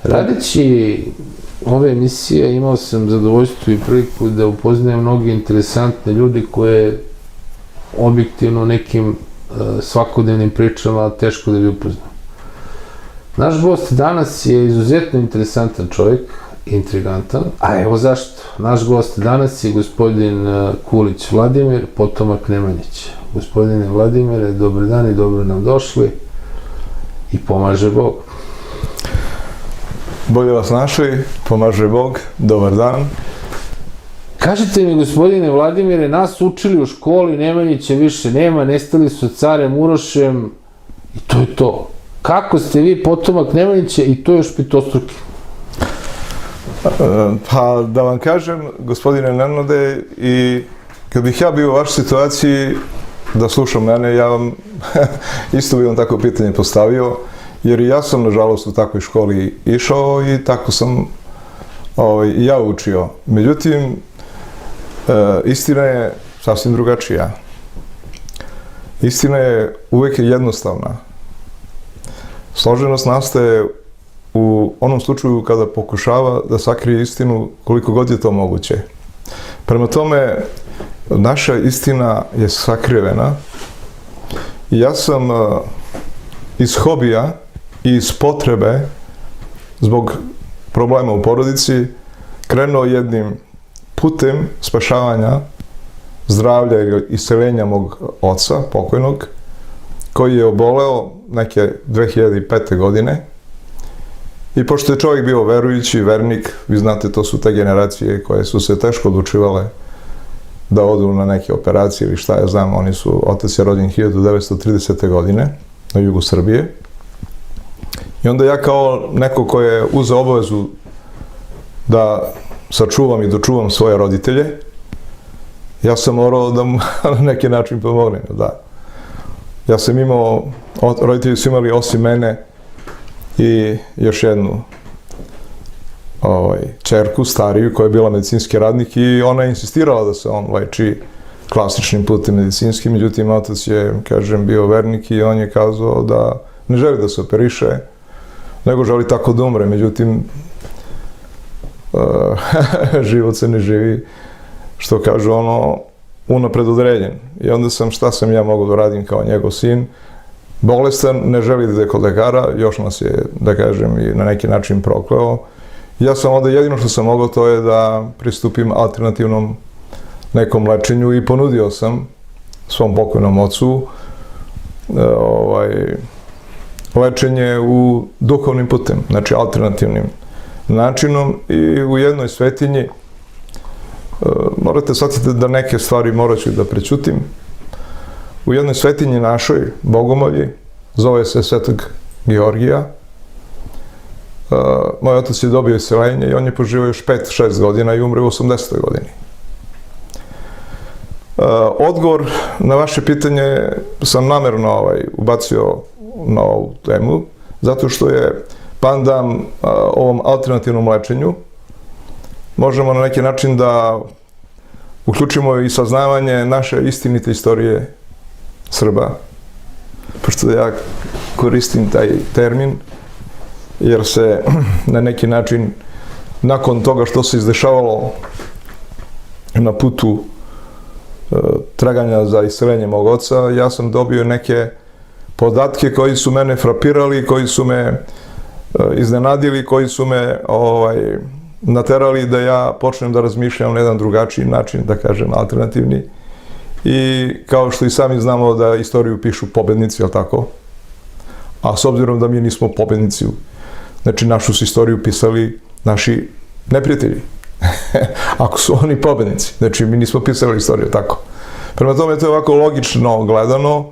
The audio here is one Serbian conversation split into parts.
Radeći ove emisije imao sam zadovoljstvo i priliku da upoznajem mnogi interesantne ljudi koje objektivno nekim svakodnevnim pričama teško da bi upoznao. Naš gost danas je izuzetno interesantan čovjek, intrigantan, a evo zašto. Naš gost danas je gospodin Kulić Vladimir, potomak Nemanjića. Gospodine Vladimire, dobar dan i dobro nam došli i pomaže Bog. Bolje vas našli, pomaže Bog, dobar dan. Kažite mi, gospodine Vladimire, nas učili u školi, Nemanjića više nema, nestali su carem Urošem i to je to. Kako ste vi potomak Nemanjića i to još petostruki? Pa da vam kažem, gospodine Nenade, i kad bih ja bio u vašoj situaciji da slušam mene, ja vam isto bih vam tako pitanje postavio, jer i ja sam, nažalost, u takvoj školi išao i tako sam i ja učio. Međutim, istina je sasvim drugačija. Istina je uvek jednostavna. Složenost nastaje u onom slučaju kada pokušava da sakrije istinu koliko god je to moguće. Prema tome, naša istina je sakrivena i ja sam iz hobija i iz potrebe zbog problema u porodici krenuo jednim putem spašavanja zdravlja i isceljenja mog oca, pokojnog, koji je oboleo neke 2005. godine. I pošto je čovjek bio verujući, vernik, vi znate, to su te generacije koje su se teško odlučivale da odu na neke operacije ili šta ja znam, otac je rođen 1930. godine na jugu Srbije. I onda ja kao neko ko je uzeo obavezu da sačuvam i dočuvam svoje roditelje, ja sam morao da mu na neki način pomognem, da. Ja sam imao, roditelji su imali osim mene i još jednu ćerku, stariju, koja je bila medicinski radnik i ona je insistirala da se on leči klasičnim putem medicinskim, međutim, otac je, kažem, bio vernik i on je kazao da ne želi da se operiše, nego želi tako da umre, međutim, život se ne živi, što kažu unapred određen. I onda šta sam ja mogao da radim kao njegov sin, bolestan, ne želi da ide kod lekara, još nas je, da kažem, i na neki način prokleo. Ja sam onda jedino što sam mogao to je da pristupim alternativnom nekom lečenju i ponudio sam svom pokojnom ocu lečenje u duhovnim putem, znači alternativnim načinom i u jednoj svetinji. Morate shvatiti da neke stvari morat ću da prećutim. U jednoj svetinji našoj, Bogomolji, zove se Svetog Georgija. Moj otac je dobio isceljenje i on je poživio još 5-6 godina i umre u 80. godini. Odgovor na vaše pitanje sam namerno ubacio na ovu temu, zato što je pandam ovom alternativnom lečenju. Možemo na neki način da uključimo i saznavanje naše istinite istorije Srba, pošto ja koristim taj termin, jer se na neki način nakon toga što se izdešavalo na putu traganja za isceljenje mog oca, ja sam dobio neke podatke koji su mene frapirali, koji su me iznenadili, koji su me naterali da ja počnem da razmišljam na jedan drugačiji način, da kažem alternativni. I kao što i sami znamo da istoriju pišu pobednici, jel tako? A s obzirom da mi nismo pobednici, znači našu su istoriju pisali naši neprijatelji. Ako su oni pobednici, znači mi nismo pisali istoriju, tako? Prema tome to je ovako logično gledano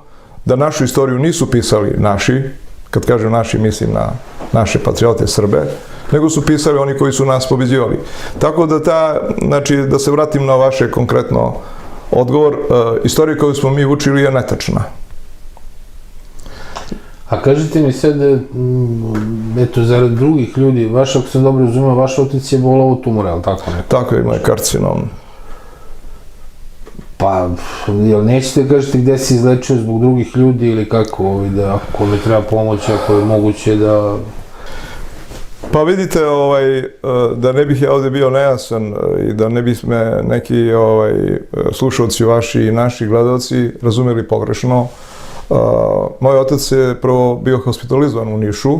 da našu istoriju nisu pisali naši, kad kažem naši mislim na naše patriote Srbe, nego su pisali oni koji su nas pobeđivali. Tako da znači da se vratim na vaše konkretno odgovor, istorija koju smo mi učili je netačna. A kažite mi sad, eto, zarad drugih ljudi, ako sam dobro razumio, vaš otac je bolao od tumora, ali tako neko? Tako je, imao karcinom. Pa, jel nećete da kažete gde se izlečio zbog drugih ljudi ili kako, da ako mi treba pomoć, ako je moguće da... Pa vidite, da ne bih ja ovdje bio nejasan i da ne bi me neki slušalci vaši i naši gledalci razumjeli pogrešno, moj otac je prvo bio hospitalizovan u Nišu,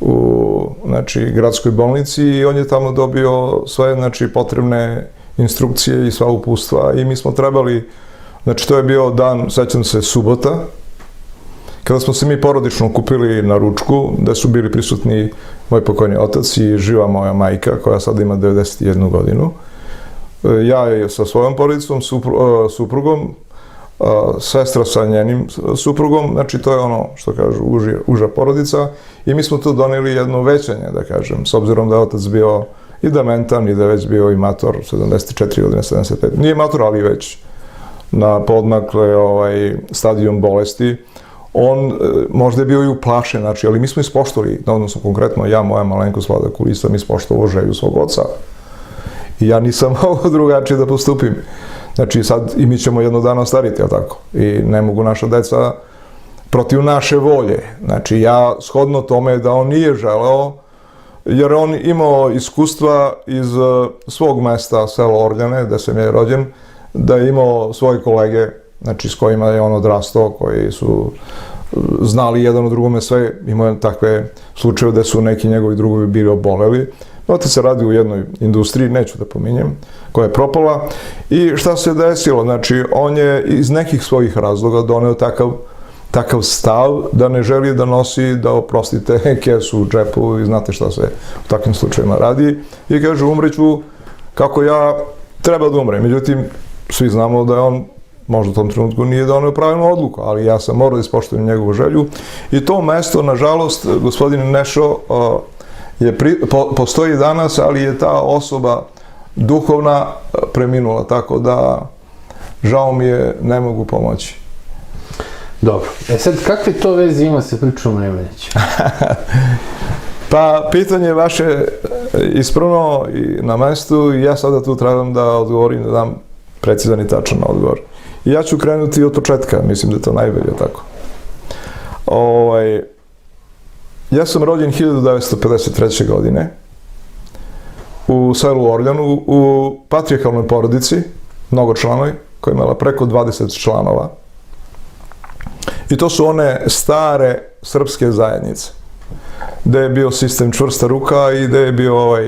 u gradskoj bolnici i on je tamo dobio sve potrebne instrukcije i sva uputstva i mi smo trebali, to je bio dan, sećam se, subota, kada smo se mi porodično okupili na ručku, gde su bili prisutni moj pokojni otac i živa moja majka, koja sada ima 91 godinu. Ja sa svojom porodicom, suprugom, sestra sa njenim suprugom, to je ono što kažu uža porodica i mi smo tu doneli jedno većanje, da kažem, s obzirom da je otac bio i dementan i da je već bio i mator, 74 godine, 75, nije mator, ali već na poodmakle stadijum bolesti. On možda je bio i uplašen, ali mi smo ispoštovali, odnosno konkretno ja, moja malenkost Vlada Kulisa, mi ispoštovao želju svog oca. I ja nisam mogao drugačije da postupim. Sad i mi ćemo jedno dana stariti, ali tako? I ne mogu naša deca protiv naše volje. Ja shodno tome da on nije želeo, jer on imao iskustva iz svog mesta, selo Orljane, gde sam je rođen, da je imao svoje kolege, s kojima je on odrastao, koji su znali jedan o drugome sve, imao je takve slučaje da su neki njegovi drugovi bili oboleli. Otac se radi u jednoj industriji, neću da pominjem, koja je propala. I šta se desilo? On je iz nekih svojih razloga doneo takav stav da ne želi da nosi, da oprostite, kesu u džepu i znate šta se u takvim slučajima radi. I kaže, umreću kako ja treba da umrem. Međutim, svi znamo da je on možda u tom trenutku nije doneo pravilnu odluku, ali ja sam morao da ispoštujem njegovu želju. I to mesto, nažalost, gospodin Nešo, postoji danas, ali je ta osoba duhovna preminula, tako da žao mi je, ne mogu pomoći. Dobro. Sad, kakve to veze ima sa pričom Nemanjića? Pa, pitanje vaše ispravno i na mestu i ja sada tu trebam da odgovorim, da dam precizan i tačan odgovor. I ja ću krenuti od početka, mislim da je to najbolje tako. Ja sam rođen 1953. godine u selu Orljanu, u patrijarhalnoj porodici, mnogočlanoj, koja je imala preko 20 članova. I to su one stare srpske zajednice, gde je bio sistem čvrsta ruka i gde je bio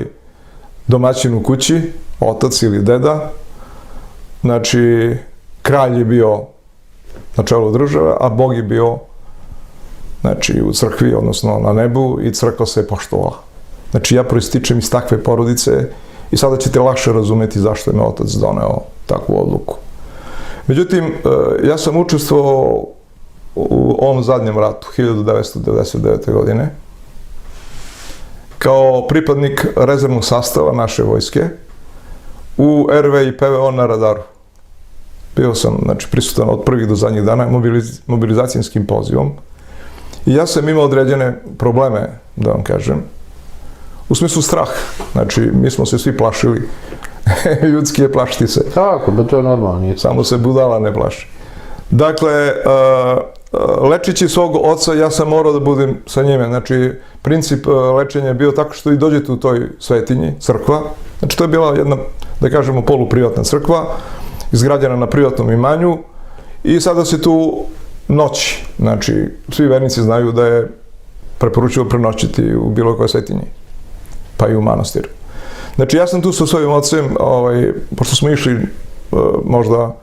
domaćin u kući, otac ili deda. Kralj je bio na čelu države, a Bog je bio u crkvi, odnosno na nebu i crkva se je poštovala. Ja proističem iz takve porodice i sada ćete lakše razumeti zašto je me otac doneo takvu odluku. Međutim, ja sam učestvovao u ovom zadnjem ratu, 1999. godine, kao pripadnik rezervnog sastava naše vojske u RV i PVO na radaru. Bio sam, prisutan od prvih do zadnjih dana mobilizacijskim pozivom i ja sam imao određene probleme, da vam kažem, u smislu strah. Mi smo se svi plašili, ljudski je plašiti se. Tako, da to je normalno. Samo se budala ne plaši. Dakle, lečeći svog oca, ja sam morao da budem sa njime. Princip lečenja je bio tako što i dođete u toj svetinji, crkva. To je bila jedna, da kažemo, poluprivatna crkva, izgrađena na privatnom imanju i sada se tu noći. Svi vernici znaju da je preporučio prenoćiti u bilo kojoj svetinji, pa i u manastiru. Ja sam tu sa svojim ocem, pošto smo išli možda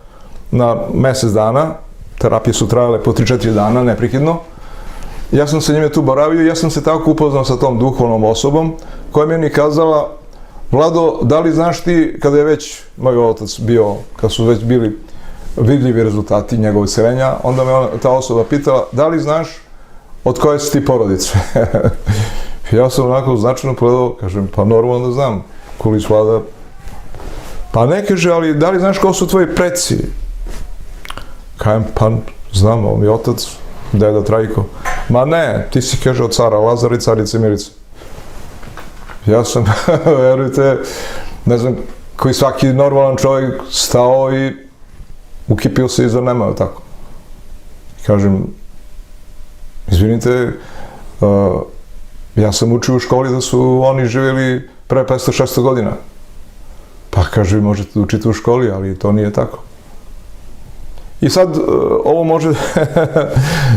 na mesec dana, terapije su trajale po 3-4 dana, neprekidno, ja sam sa njime tu boravio i ja sam se tako upoznao sa tom duhovnom osobom koja mi je kazala: Vlado, da li znaš ti, kada je već moj otac bio, kada su već bili vidljivi rezultati njegovog isceljenja, onda me ta osoba pitala: da li znaš od koje si ti porodice? Ja sam onako značajno pogledao, kažem, pa normalno da znam, Kulić Vlada. Pa ne, kaže, ali da li znaš ko su tvoji preci? Kažem, pa znam, on je otac, deda Trajko. Ma ne, ti si, kaže, od cara Lazara i carice Milice. Ja sam, verujte, ne znam, koji svaki normalan čovjek stao i ukipio se iza nema, tako. Kažem, izvinite, Ja sam učio u školi da su oni živjeli pre 500-600 godina. Pa kaže, vi možete da učite u školi, ali to nije tako. I sad, ovo može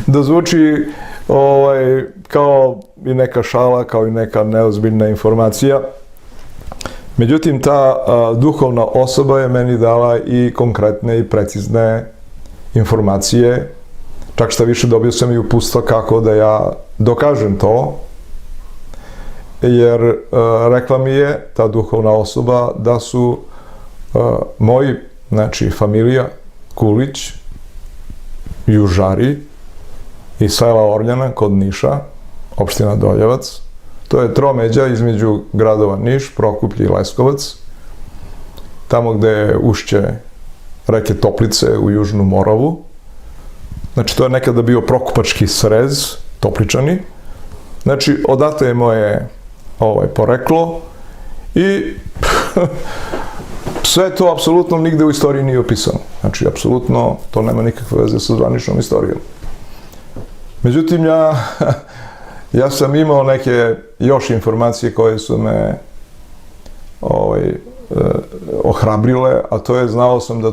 da zvuči kao i neka šala, kao i neka neozbiljna informacija. Međutim, ta duhovna osoba je meni dala i konkretne i precizne informacije. Čak šta više, dobio sam i uputstva kako da ja dokažem to. Jer rekla mi je ta duhovna osoba da su moji, znači familija Kulić, Južari iz sela Orljana kod Niša, opština Doljevac. To je tromeđa između gradova Niš, Prokuplje i Leskovac, tamo gde je ušće reke Toplice u Južnu Moravu. Znači, to je nekada bio Prokupački srez, Topličani. Znači, odatle je moje poreklo i sve to apsolutno nigde u istoriji nije opisano. Znači, apsolutno to nema nikakve veze sa zvaničnom istorijom. Međutim, ja sam imao neke još informacije koje su me ohrabrile, a to je, znao sam da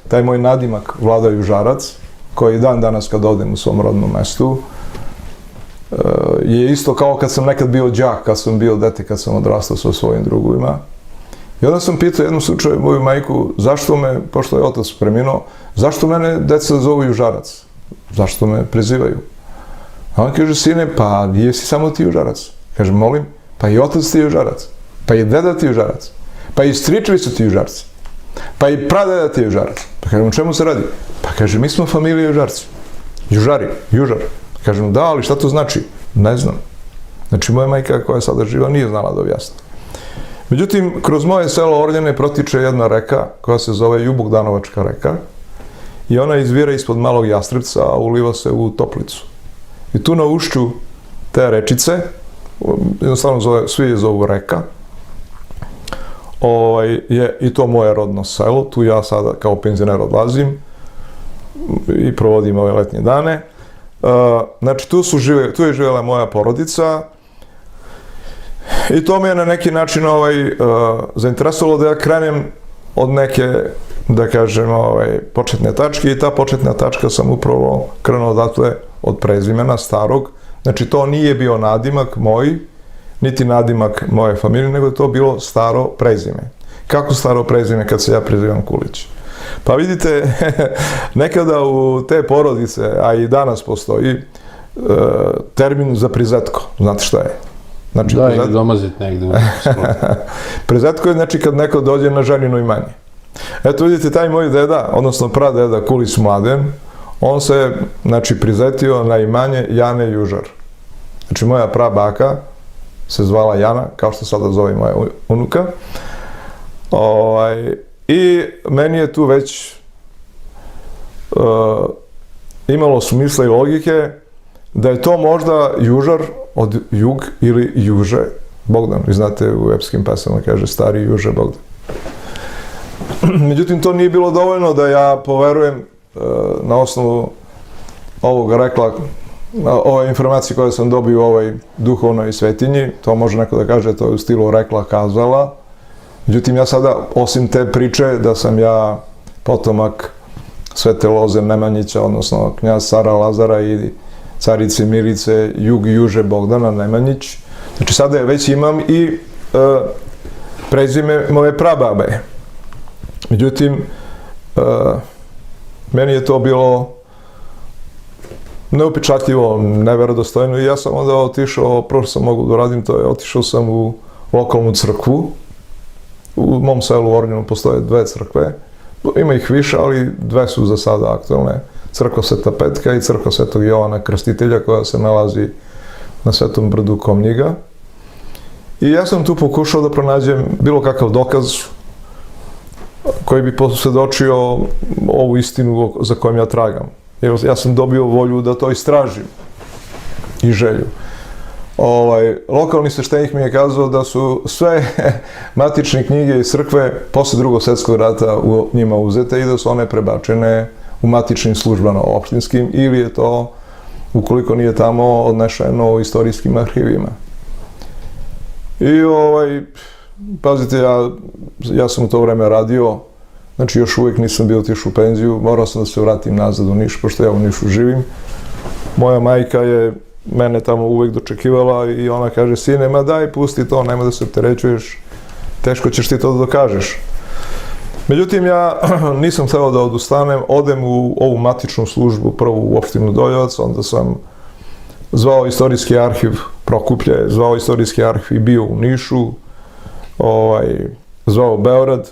taj moj nadimak Vlada Južarac, koji dan danas kad odem u svom rodnom mestu, je isto kao kad sam nekad bio đak, kad sam bio dete, kad sam odrastao sa svojim drugovima. I onda sam pitao jednom slučaju moju majku, zašto me, pošto je otac preminuo, zašto mene deca zovu Južarac? Zašto me prezivaju? A on kaže, sine, pa jesi samo ti Južarac. Kaže, molim, pa i otac ti Južarac, pa i deda ti Južarac, pa i stričevi su ti Južarci, pa i pradeda ti Južarac. Pa kažem, o čemu se radi? Pa kaže, mi smo familija Južarci. Južari, Južar. Kažem, da, ali šta to znači? Ne znam. Znači, moja majka koja je sada živa nije znala da objasni. Međutim, kroz moje selo Orljane protiče jedna reka koja se zove Jubogdanovačka reka i ona izvira ispod Malog Jastrebca, a uliva se u Toplicu. I tu na ušću te rečice, jednostavno svi je zovu reka, je i to moje rodno selo. Tu ja sada kao penzioner odlazim i provodim ove letnje dane. Znači, tu je živjela moja porodica i to me je na neki način zainteresovalo da ja krenem od neke, da kažem, početne tačke i ta početna tačka sam upravo krenuo odatle od prezimena starog. Znači, to nije bio nadimak moj, niti nadimak moje familije, nego je to bilo staro prezime. Kako staro prezime kad se ja prezivam Kulić? Pa vidite, nekada u te porodice, a i danas postoji termin za prizetko. Znate šta je? Znači, da, ili domazit negde u prizetko je, znači, kad neko dođe na ženino imanje. Eto, vidite, taj moj deda, odnosno pradeda Kulić Mladen, on se, znači, prizetio na imanje Jane Južar. Znači, moja prabaka se zvala Jana, kao što sada zove moja unuka. I meni je tu već imalo smisla i logike da je to možda Južar od jug ili Juže Bogdan. Vi znate, u epskim pesama kaže stari Juže Bogdan. Međutim, to nije bilo dovoljno da ja poverujem na osnovu ovog rekla, ove informacije koje sam dobio u ovoj duhovnoj svetinji. To može neko da kaže, to je u stilu rekla, kazala. Međutim, ja sada, osim te priče da sam ja potomak Svete Loze Nemanjića, odnosno knjaz cara Lazara i carice Milice Jug Juže Bogdana Nemanjić, znači sada već imam i prezime moje prababe. Međutim, meni je to bilo neupečatljivo, neverodostojno i ja sam onda otišao, prvo što sam mogu da radim, to je otišao sam u lokalnu crkvu. U mom selu u Orljanu postoje 2 crkve, ima ih više, ali 2 su za sada aktualne. Crkva Sveta Petka i crkva Svetog Jovana Krstitelja koja se nalazi na Svetom brdu Komnjiga. I ja sam tu pokušao da pronađem bilo kakav dokaz koji bi posvjedočio ovu istinu za kojom ja tragam. Jer ja sam dobio volju da to istražim i želju. Lokalni sveštenik mi je kazao da su sve matične knjige iz crkve posle Drugog svjetskog rata u njima uzete i da su one prebačene u matičnim službama opštinskim ili je to ukoliko nije tamo odnešeno u istorijskim arhivima. I pazite, ja sam u to vreme radio, znači još uvijek nisam bio otišao u penziju, morao sam da se vratim nazad u Niš, pošto ja u Nišu živim. Moja majka je mene tamo uvijek dočekivala i ona kaže, sine, ma daj, pusti to, nema da se opterećuješ, teško ćeš ti to da dokažeš. Međutim, ja nisam hteo da odustanem, odem u ovu matičnu službu, prvo u opštinu Doljevac, onda sam zvao istorijski arhiv Prokuplje, zvao istorijski arhiv i bio u Nišu, zvao Beograd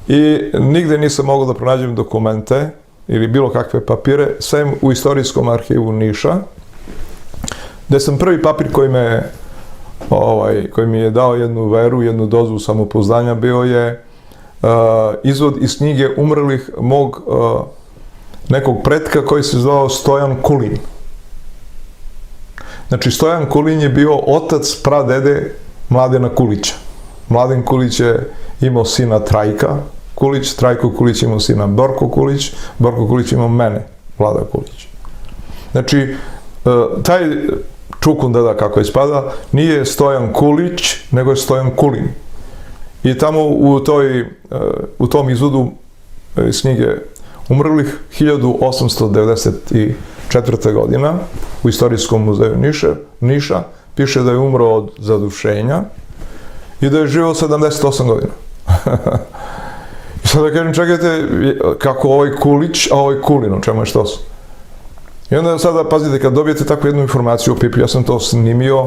i nigde nisam mogao da pronađem dokumente ili bilo kakve papire, sem u istorijskom arhivu Niša, gde sam prvi papir koji mi je dao jednu veru, jednu dozu samopouzdanja, bio je izvod iz knjige umrlih mog nekog pretka koji se zvao Stojan Kulin. Znači, Stojan Kulin je bio otac pradede Mladena Kulića. Mladen Kulić je imao sina Trajka Kulić, Trajko Kulić imao sina Borko Kulić, Borko Kulić imao mene, Vlada Kulić. Znači, taj Čukun deda, kako ispada, nije Stojan Kulić, nego je Stojan Kulin. I tamo u tom izvodu iz knjige umrlih 1894. godina u Istorijskom muzeju Niša piše da je umro od zadušenja i da je živio 78 godina. I sad da kažem, čekajte, kako ovaj Kulić, a ovaj Kulin, o čemu je što su? I onda sada, pazite, kad dobijete takvu jednu informaciju o Pipi, ja sam to snimio,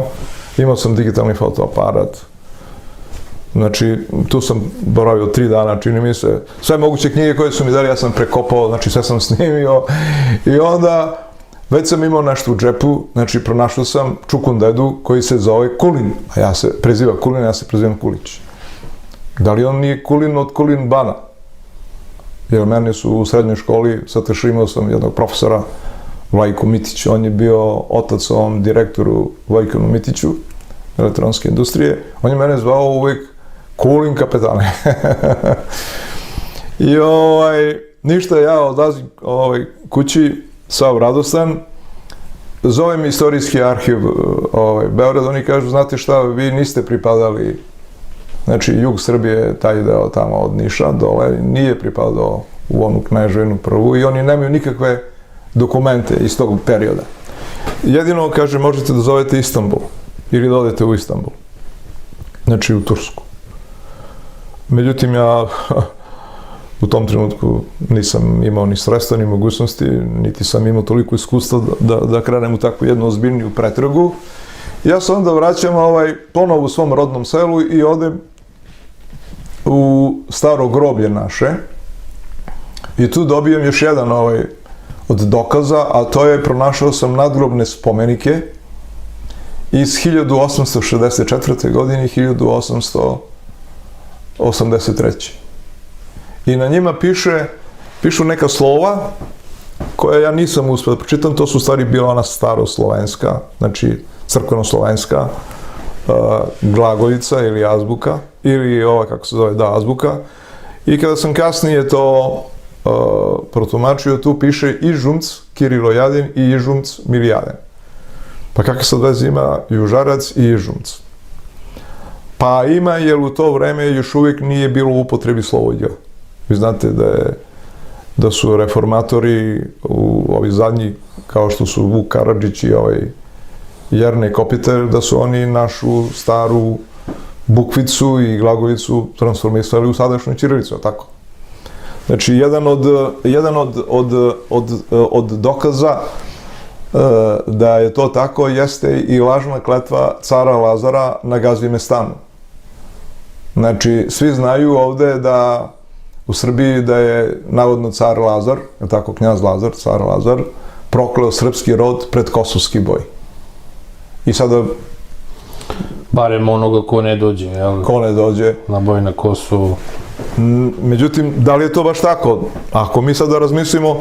imao sam digitalni fotoaparat, znači, tu sam boravio 3 dana, čini mi se, sve moguće knjige koje su mi dali, ja sam prekopao, znači sve sam snimio i onda već sam imao nešto u džepu, znači pronašao sam Čukun dedu koji se zove Kulin, a ja se preziva Kulin, ja se prezivam Kulić. Da li on nije Kulin od Kulin Bana? Jer mene su u srednjoj školi, imao sam jednog profesora, Vojko Mitić, on je bio otac ovom direktoru Vojkanu Mitiću, elektronske industrije, on je mene zvao uvijek Kulin kapetane. I ništa, ja odlazim kući, sav radostan, zovem istorijski arhiv Beograd, oni kažu, znate šta, vi niste pripadali, znači jug Srbije, taj deo tamo od Niša dole, nije pripadao u onu Kneževinu prvu i oni nemaju nikakve dokumente iz tog perioda. Jedino, kaže, možete da zovete Istanbul ili da odete u Istanbul, znači u Tursku. Međutim, ja u tom trenutku nisam imao ni sredstva, ni mogućnosti, niti sam imao toliko iskustva da krenem u takvu jednu ozbiljniju pretragu. Ja se onda vraćam ponovo u svom rodnom selu i odem u staro groblje naše i tu dobijem još jedan od dokaza, a to je, pronašao sam nadgrobne spomenike iz 1864. godine i 1883. I na njima pišu neka slova koja ja nisam uspio da pročitam, to su u stvari bila ona staroslovenska, znači crkveno-slovenska glagoljica ili azbuka, ili ova, kako se zove, da, azbuka. I kada sam kasnije to protumačio, tu piše Ižumc Kirilojadin i Ižumc Milijadin. Pa kakve sad veze ima Južarac i Ižumc? Pa ima, jer u to vreme još uvijek nije bilo u upotrebi slovo J. Vi znate da su reformatori, ovi zadnji, kao što su Vuk Karadžić i Jernej Kopiter, da su oni našu staru bukvicu i glagoljicu transformisali u sadašnju ćirilicu, tako? Znači, jedan od dokaza da je to tako jeste i lažna kletva cara Lazara na Gazimestanu. Znači, svi znaju ovde da u Srbiji da je navodno car Lazar, je tako, knjaz Lazar, car Lazar, prokleo srpski rod pred kosovski boj. I sada... Barem onoga ko ne dođe, jel? Ko ne dođe. Na boj na Kosovu. Međutim, da li je to baš tako? Ako mi sada razmislimo,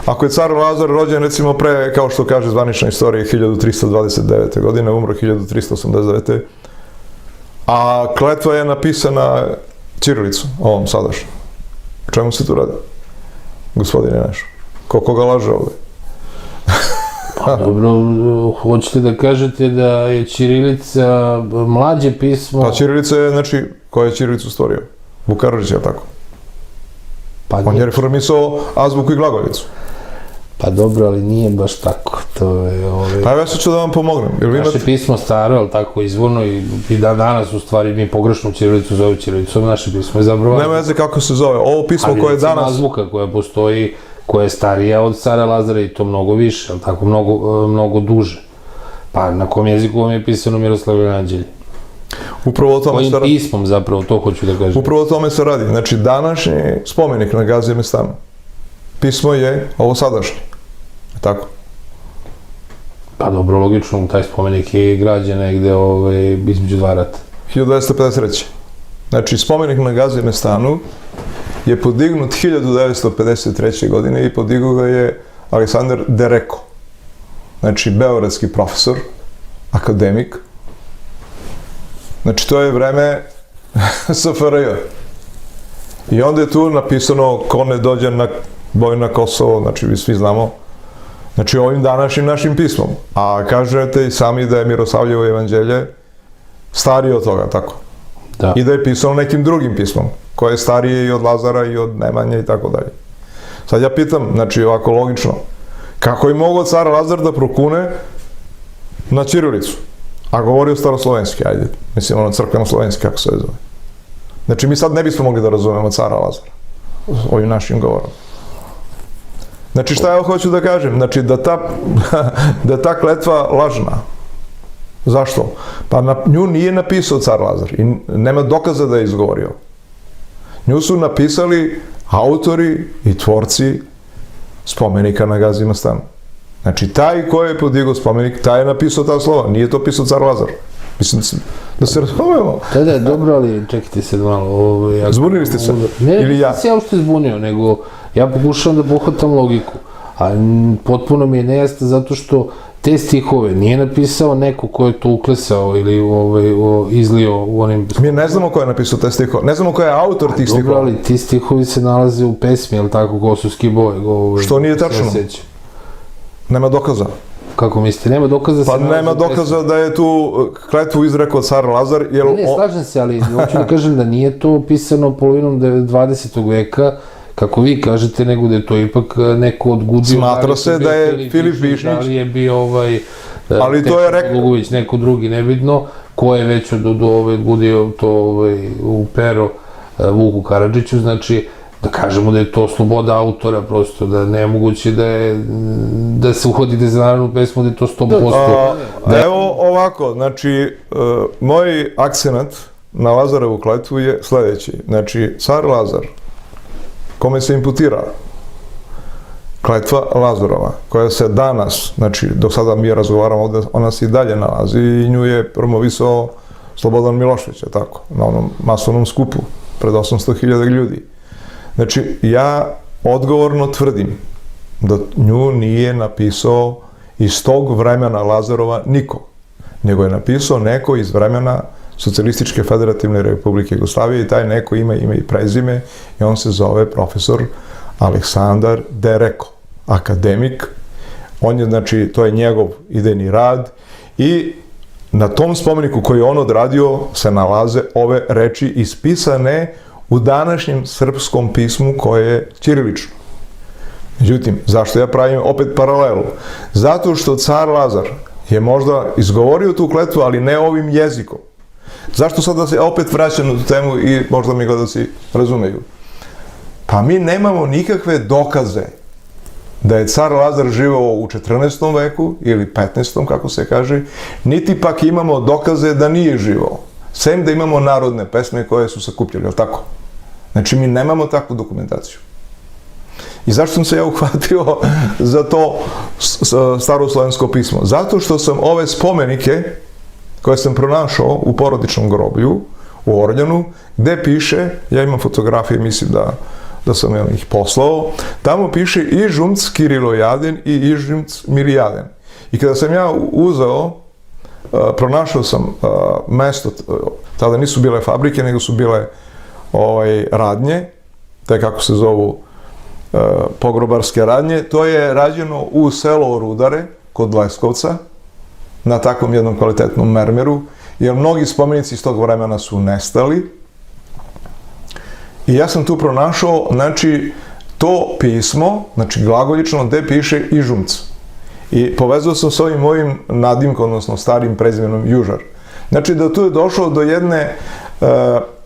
ako je car Lazar rođen, recimo pre, kao što kaže zvanična istorija, 1329. godine, umro 1389. A kletva je napisana ćirilicom, ovom sadašnjom. O čemu se tu radi? Gospodine Nešo, koga laže ovde? Pa dobro, hoćete da kažete da je ćirilica mlađe pismo... Pa ćirilica je, znači, ko je ćirilicu stvorio? Vuk Karadžić, je li tako? Pa On je reformisao azbuku i glagoljicu. Pa dobro, ali nije baš tako, to je... Pa ja sad ću da vam pomognem. Naše pismo staro, ali tako izvorno i danas u stvari mi pogrešnu ćirilicu zove ćirilicom, naše pismo je zapravo... Nema veze kako se zove, ovo pismo koje je danas... Ali azbuka koja postoji, koja je starija od cara Lazara i to mnogo više, ali tako mnogo duže. Pa na kom jeziku vam je pisano Miroslavljevo Jevanđelje? Upravo o tome se radi. Kojim pismom zapravo, to hoću da kažem. Upravo o tome se radi. Znači, današnji spomenik na Gazi Mestanu, pismo je ovo sadašnje. Tako? Pa dobro, logično, taj spomenik je građen negde između dva rata. 1253. Znači, spomenik na Gazi Mestanu je podignut 1953. godine i podigao ga je Aleksandar Dereko. Znači, beogradski profesor, akademik. Znači, to je vreme SFRJ. I onda je tu napisano ko ne dođe na boj na Kosovo, znači, vi svi znamo, znači, ovim današnjim našim pismom. A kažete i sami da je Miroslavljevo Jevanđelje starije od toga, tako? Da. I da je pisano nekim drugim pismom, koje je starije i od Lazara i od Nemanje i tako dalje. Sad ja pitam, znači, ovako logično, kako je mogao car Lazar da prokune na ćirilicu? A govorio staroslovenski, ajde, mislim, ono crkveno-slovenski, kako se zove. Znači, mi sad ne bismo mogli da razumemo cara Lazara ovim našim govorom. Znači, šta ja hoću da kažem? Znači, da ta kletva lažna. Zašto? Pa nju nije napisao car Lazar i nema dokaza da je izgovorio. Nju su napisali autori i tvorci spomenika na Gazi Mestanu. Znači, taj ko je podigao spomenik, taj je napisao ta slova, nije to pisao car Lazar. Mislim da se razumemo. Da, dobro, ali čekajte se malo. Zbunili ste se? Ne, nisam se ja uopšte zbunio, nego ja pokušavam da pohvatam logiku. A potpuno mi je nejasno zato što te stihove nije napisao neko ko je to uklesao ili izlio u onim... Mi ne znamo ko je napisao te stihove, ne znamo ko je autor tih stihova. Dobro, ali ti stihovi se nalaze u pesmi, ali tako, Kosovski boj. Što nije tačno. Nema dokaza. Kako mislite, nema dokaza... Pa nema dokaza da je tu kletvu izrekao car Lazar, jer... Ne, slažem se, ali hoću da kažem da nije to pisano polovinom 20. veka, kako vi kažete, nego da je to ipak neko odgudio... Smatra se da je Filip Višnjić... Da li je bio ali to je rekao... Lugović, neko drugi, nebitno, ko je već odgudio to u pero Vuku Karadžiću, znači... Da kažemo da je to sloboda autora, prosto, da nemoguće da se uhodite za narodnu pesmu, da je to 100%. Evo ovako, znači, moj akcenat na Lazarevu kletvu je sledeći. Znači, car Lazar, kome se imputira kletva Lazarova, koja se danas, znači, dok sada mi razgovaramo ovde, ona se i dalje nalazi i nju je promovisao Slobodan Milošević, tako, na onom masovnom skupu, pred 800.000 ljudi. Znači, ja odgovorno tvrdim da nju nije napisao iz tog vremena Lazarova niko, nego je napisao neko iz vremena Socijalističke federativne republike Jugoslavije i taj neko ima ime i prezime i on se zove profesor Aleksandar Dereko, akademik. On je, znači, to je njegov idejni rad i na tom spomeniku koji je on odradio se nalaze ove reči ispisane u današnjem srpskom pismu koje je ćirilično. Međutim, zašto ja pravim opet paralelu? Zato što car Lazar je možda izgovorio tu kletvu, ali ne ovim jezikom. Zašto sad da se opet vraćam na tu temu i možda mi gledaoci razumeju? Pa mi nemamo nikakve dokaze da je car Lazar živao u 14. veku ili 15. kako se kaže, niti pak imamo dokaze da nije živao. Sem da imamo narodne pesme koje su sakupljali, ali tako? Znači, mi nemamo takvu dokumentaciju. I zašto sam se ja uhvatio za to staroslovensko pismo? Zato što sam ove spomenike koje sam pronašao u porodičnom groblju u Orljanu, gde piše, ja imam fotografije, mislim da sam ih poslao, tamo piše Ižumc Kirilojaden i Ižumc Mirjaden. I kada sam ja uzeo, pronašao sam mesto, tada nisu bile fabrike, nego su bile radnje, te kako se zovu pogrobarske radnje, to je rađeno u selo Rudare, kod Leskovca, na takvom jednom kvalitetnom mermeru, jer mnogi spomenici iz tog vremena su nestali. I ja sam tu pronašao, znači, to pismo, znači glagoljično, gde piše Ižumc. I povezao sam s ovim mojim nadimkom, odnosno starim prezimenom Južar. Znači da tu je došlo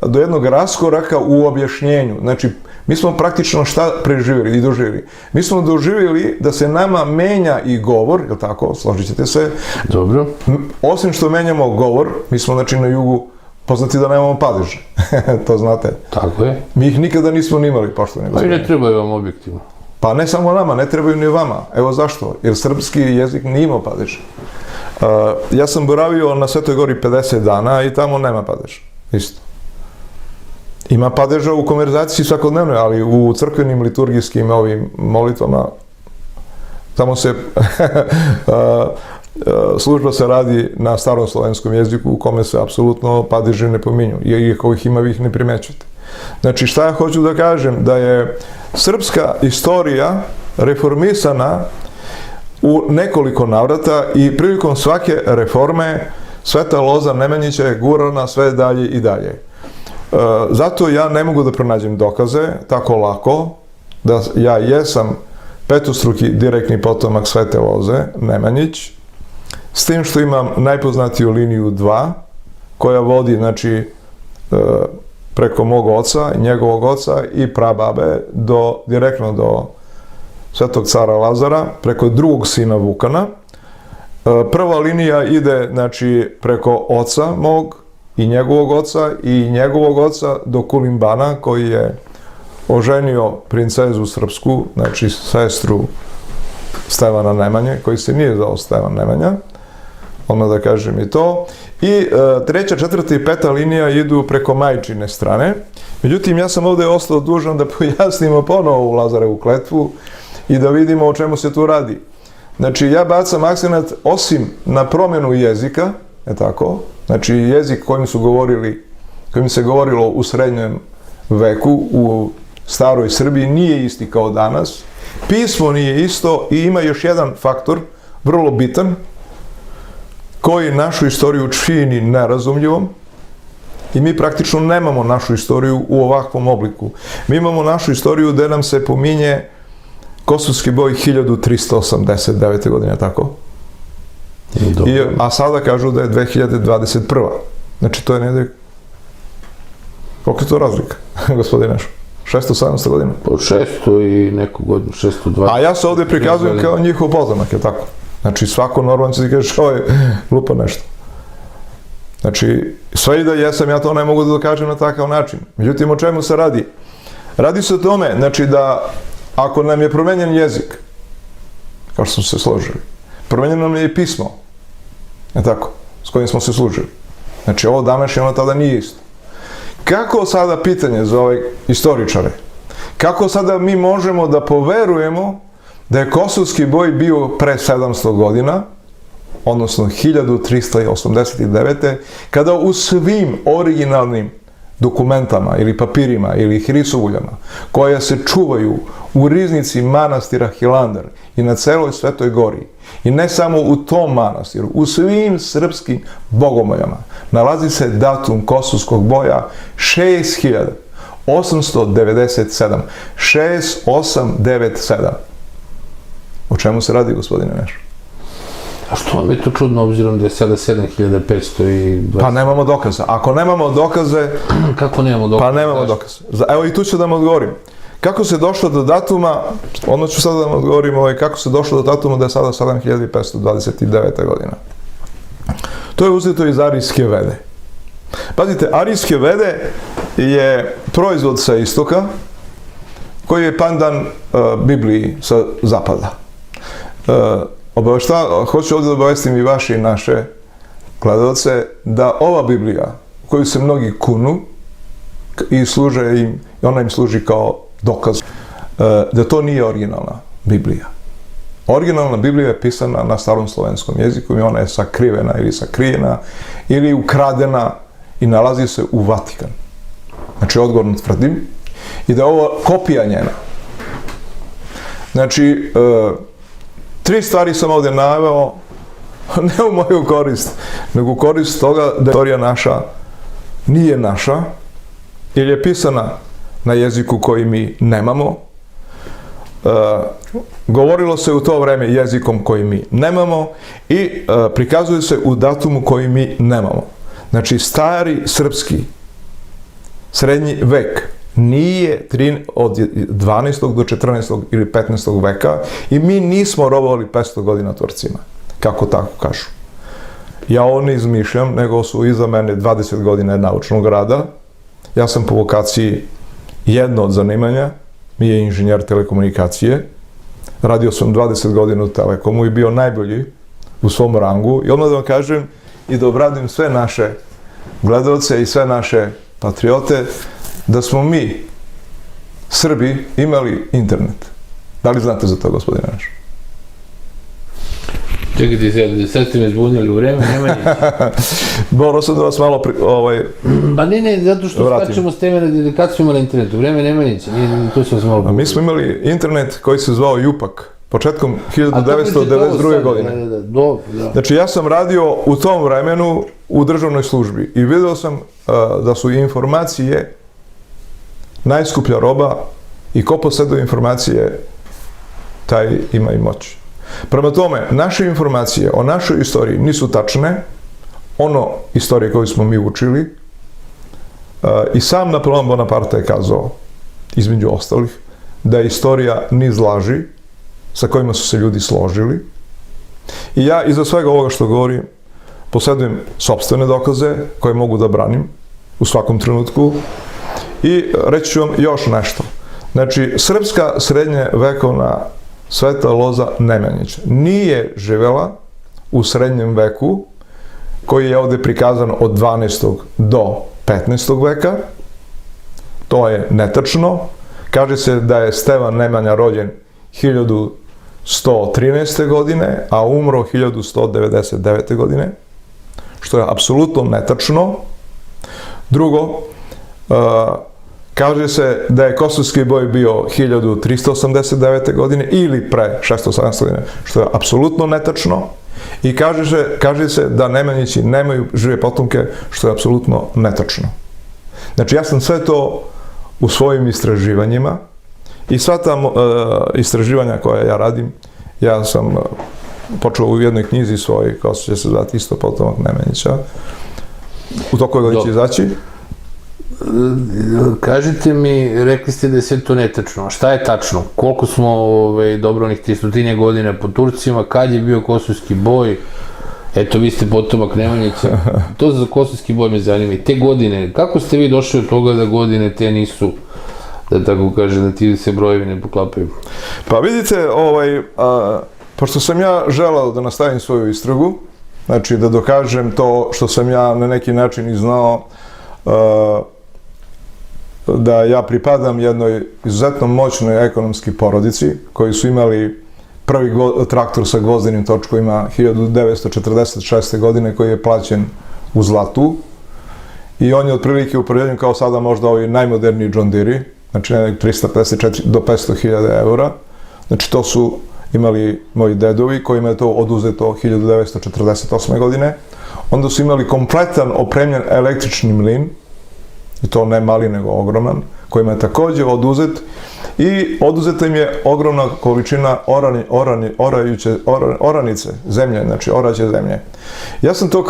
do jednog raskoraka u objašnjenju. Znači, mi smo praktično šta preživjeli i doživjeli? Mi smo doživjeli da se nama menja i govor, je li tako, složit ćete se? Dobro. Osim što menjamo govor, mi smo znači na jugu poznati da nemamo padeže. To znate. Tako je. Mi ih nikada nismo ni imali, poštovani Pa i gospodine. ne trebaju vam objektivno. Pa ne samo nama, ne trebaju ni vama. Evo zašto? Jer srpski jezik nije imao padeže. Ja sam boravio na Svetoj Gori 50 dana i tamo nema padeža. Isto. Ima padeža u konverzaciji svakodnevnoj, ali u crkvenim liturgijskim ovim molitvama tamo se služba se radi na starom slovenskom jeziku u kome se apsolutno padeže ne pominju, jer ako ih ima vi ih ne primećujete. Znači šta ja hoću da kažem? Da je srpska istorija reformisana u nekoliko navrata i prilikom svake reforme Sveta Loza Nemanjića je gurana sve dalje i dalje. Zato ja ne mogu da pronađem dokaze tako lako da ja jesam petostruki direktni potomak Svete Loze Nemanjić, s tim što imam najpoznatiju liniju 2 koja vodi, znači, preko mog oca, njegovog oca i prababe direktno do Svetog cara Lazara, preko drugog sina Vukana. Prva linija ide, znači, preko oca mog i njegovog oca do Kulimbana, koji je oženio princezu srpsku, znači sestru Stevana Nemanje, koji se nije zvao Stevan Nemanja, ono da kažem i to. I treća, četvrta i peta linija idu preko majčine strane. Međutim, ja sam ovde ostao dužan da pojasnimo ponovo u Lazarevu kletvu i da vidimo o čemu se tu radi. Znači, ja bacam akcenat osim na promjenu jezika, je tako, znači jezik kojim se govorilo u srednjem veku, u staroj Srbiji, nije isti kao danas. Pismo nije isto i ima još jedan faktor, vrlo bitan, koji našu istoriju čini nerazumljivom i mi praktično nemamo našu istoriju u ovakvom obliku. Mi imamo našu istoriju gde nam se pominje Kosovski boj 1389. godine, tako? A sada kažu da je 2021. Znači, to je negdje... Koliko je to razlika, gospodine Nešo? 600-700 godina? Po 600 i neku godinu, 620. A ja se ovdje prikazujem kao njihov potomak, je tako? Znači, svako normalno će ti kažeš, ovo je lupa nešto. Znači, sve i da jesam, ja to ne mogu da dokažem na takav način. Međutim, o čemu se radi? Radi se o tome, znači, da ako nam je promenjen jezik, kao što smo se složili, promenjeno nam je i pismo, je tako, s kojim smo se služili. Znači, ovo današnje, ono tada nije isto. Kako sada pitanje za ove istoričare? Kako sada mi možemo da poverujemo da je Kosovski boj bio pre 700 godina, odnosno 1389. kada u svim originalnim dokumentama ili papirima ili hrisovuljama koja se čuvaju u riznici manastira Hilandar i na celoj Svetoj Gori i ne samo u tom manastiru, u svim srpskim bogomoljama nalazi se datum Kosovskog boja 6897. 6897. O čemu se radi, gospodine Nešo? A što vam je to čudno, obzirom da je sada 7500 i... Pa nemamo dokaza. Ako nemamo dokaze... Kako nemamo dokaze? Pa nemamo dokaze. Evo i tu ću da vam odgovorim. Kako se došlo do datuma, ono ću sada da vam odgovorim, kako se došlo do datuma da je sada 7529. godina. To je uzeto iz Arijske vede. Pazite, Arijske vede je proizvod sa istoka, koji je pandan Bibliji sa zapada. Hoću ovdje da obavestim i vaše i naše gledalce da ova Biblija, koju se mnogi kunu i služe im, i ona im služi kao dokaz, da to nije originalna Biblija. Originalna Biblija je pisana na starom slovenskom jeziku i ona je sakrivena ili sakrijena ili ukradena i nalazi se u Vatikan. Znači, odgovorno tvrdim i da je ovo kopija njena. Znači, 3 stvari sam ovdje naveo, ne u moju korist, nego u korist toga da istorija naša nije naša, jer je pisana na jeziku koji mi nemamo. Govorilo se u to vreme jezikom koji mi nemamo i prikazuje se u datumu koji mi nemamo. Znači, stari srpski srednji vek nije od 12. do 14. ili 15. veka i mi nismo robovali 500 godina Turcima, kako tako kažu. Ja ovo ne izmišljam, nego su iza mene 20 godina naučnog rada. Ja sam po vokaciji jedno od zanimanja, mi je inženjer telekomunikacije. Radio sam 20 godina u Telekomu i bio najbolji u svom rangu. I odmah da vam kažem i da obradim sve naše gledalce i sve naše patriote, da smo mi, Srbi, imali internet. Da li znate za to, gospodine naš? Čekajte, sad ste me zbunili u vreme Nemanjića. Morao sam da vas malo Pa ne, zato što skačemo s teme na kad smo imali internet, u vreme Nemanjića, tu smo se malo bukali. Mi smo imali internet koji se zvao Jupak, početkom 1992. godine. Znači, ja sam radio u tom vremenu u državnoj službi i vidio sam da su informacije najskuplja roba i ko posjeduje informacije, taj ima i moć. Prema tome, naše informacije o našoj istoriji nisu tačne, ono istorije koju smo mi učili, i sam Napoleon Bonaparte je kazao, između ostalih, da je istorija niz laži sa kojima su se ljudi složili. I ja iza svega ovoga što govorim posjedujem sopstvene dokaze koje mogu da branim u svakom trenutku. I reći ću vam još nešto. Znači, srpska srednje vekovna Sveta Loza Nemanjić nije živela u srednjem veku, koji je ovdje prikazan od 12. do 15. veka. To je netačno. Kaže se da je Stevan Nemanja rođen 1113. godine, a umro 1199. godine, što je apsolutno netačno. Drugo, kaže se da je Kosovski boj bio 1389. godine ili pre 617. godine, što je apsolutno netačno. I kaže se da Nemanjići nemaju žive potomke, što je apsolutno netačno. Znači, ja sam sve to u svojim istraživanjima i sva ta istraživanja koja ja radim, ja sam počeo u jednoj knjizi svojoj, koja će se zvati isto potomak Nemanjića. U toku godina će izaći. Kažite mi, rekli ste da je sve to netačno, a šta je tačno? Koliko smo dobro onih 300 godina po Turcima, kad je bio Kosovski boj? Eto, vi ste potomak Nemanjića. To za Kosovski boj me zanima. I te godine, kako ste vi došli od toga da godine te nisu, da tako kaže, da ti se brojevi ne poklapaju? Pa vidite, pošto sam ja želao da nastavim svoju istragu, znači da dokažem to što sam ja na neki način i znao, da ja pripadam jednoj izuzetno moćnoj ekonomski porodici koji su imali prvi traktor sa gvozdenim točkovima 1946. godine koji je plaćen u zlatu i on je otprilike upoređen kao sada možda ovi najmoderniji John Deere, znači 354 do 500.000 eura. Znači to su imali moji dedovi kojima je to oduzeto 1948. godine. Onda su imali kompletan opremljen električni mlin, i to ne mali nego ogroman, kojima je također oduzet i oduzeta im je ogromna količina oranice zemlje, znači oraće zemlje. Ja sam to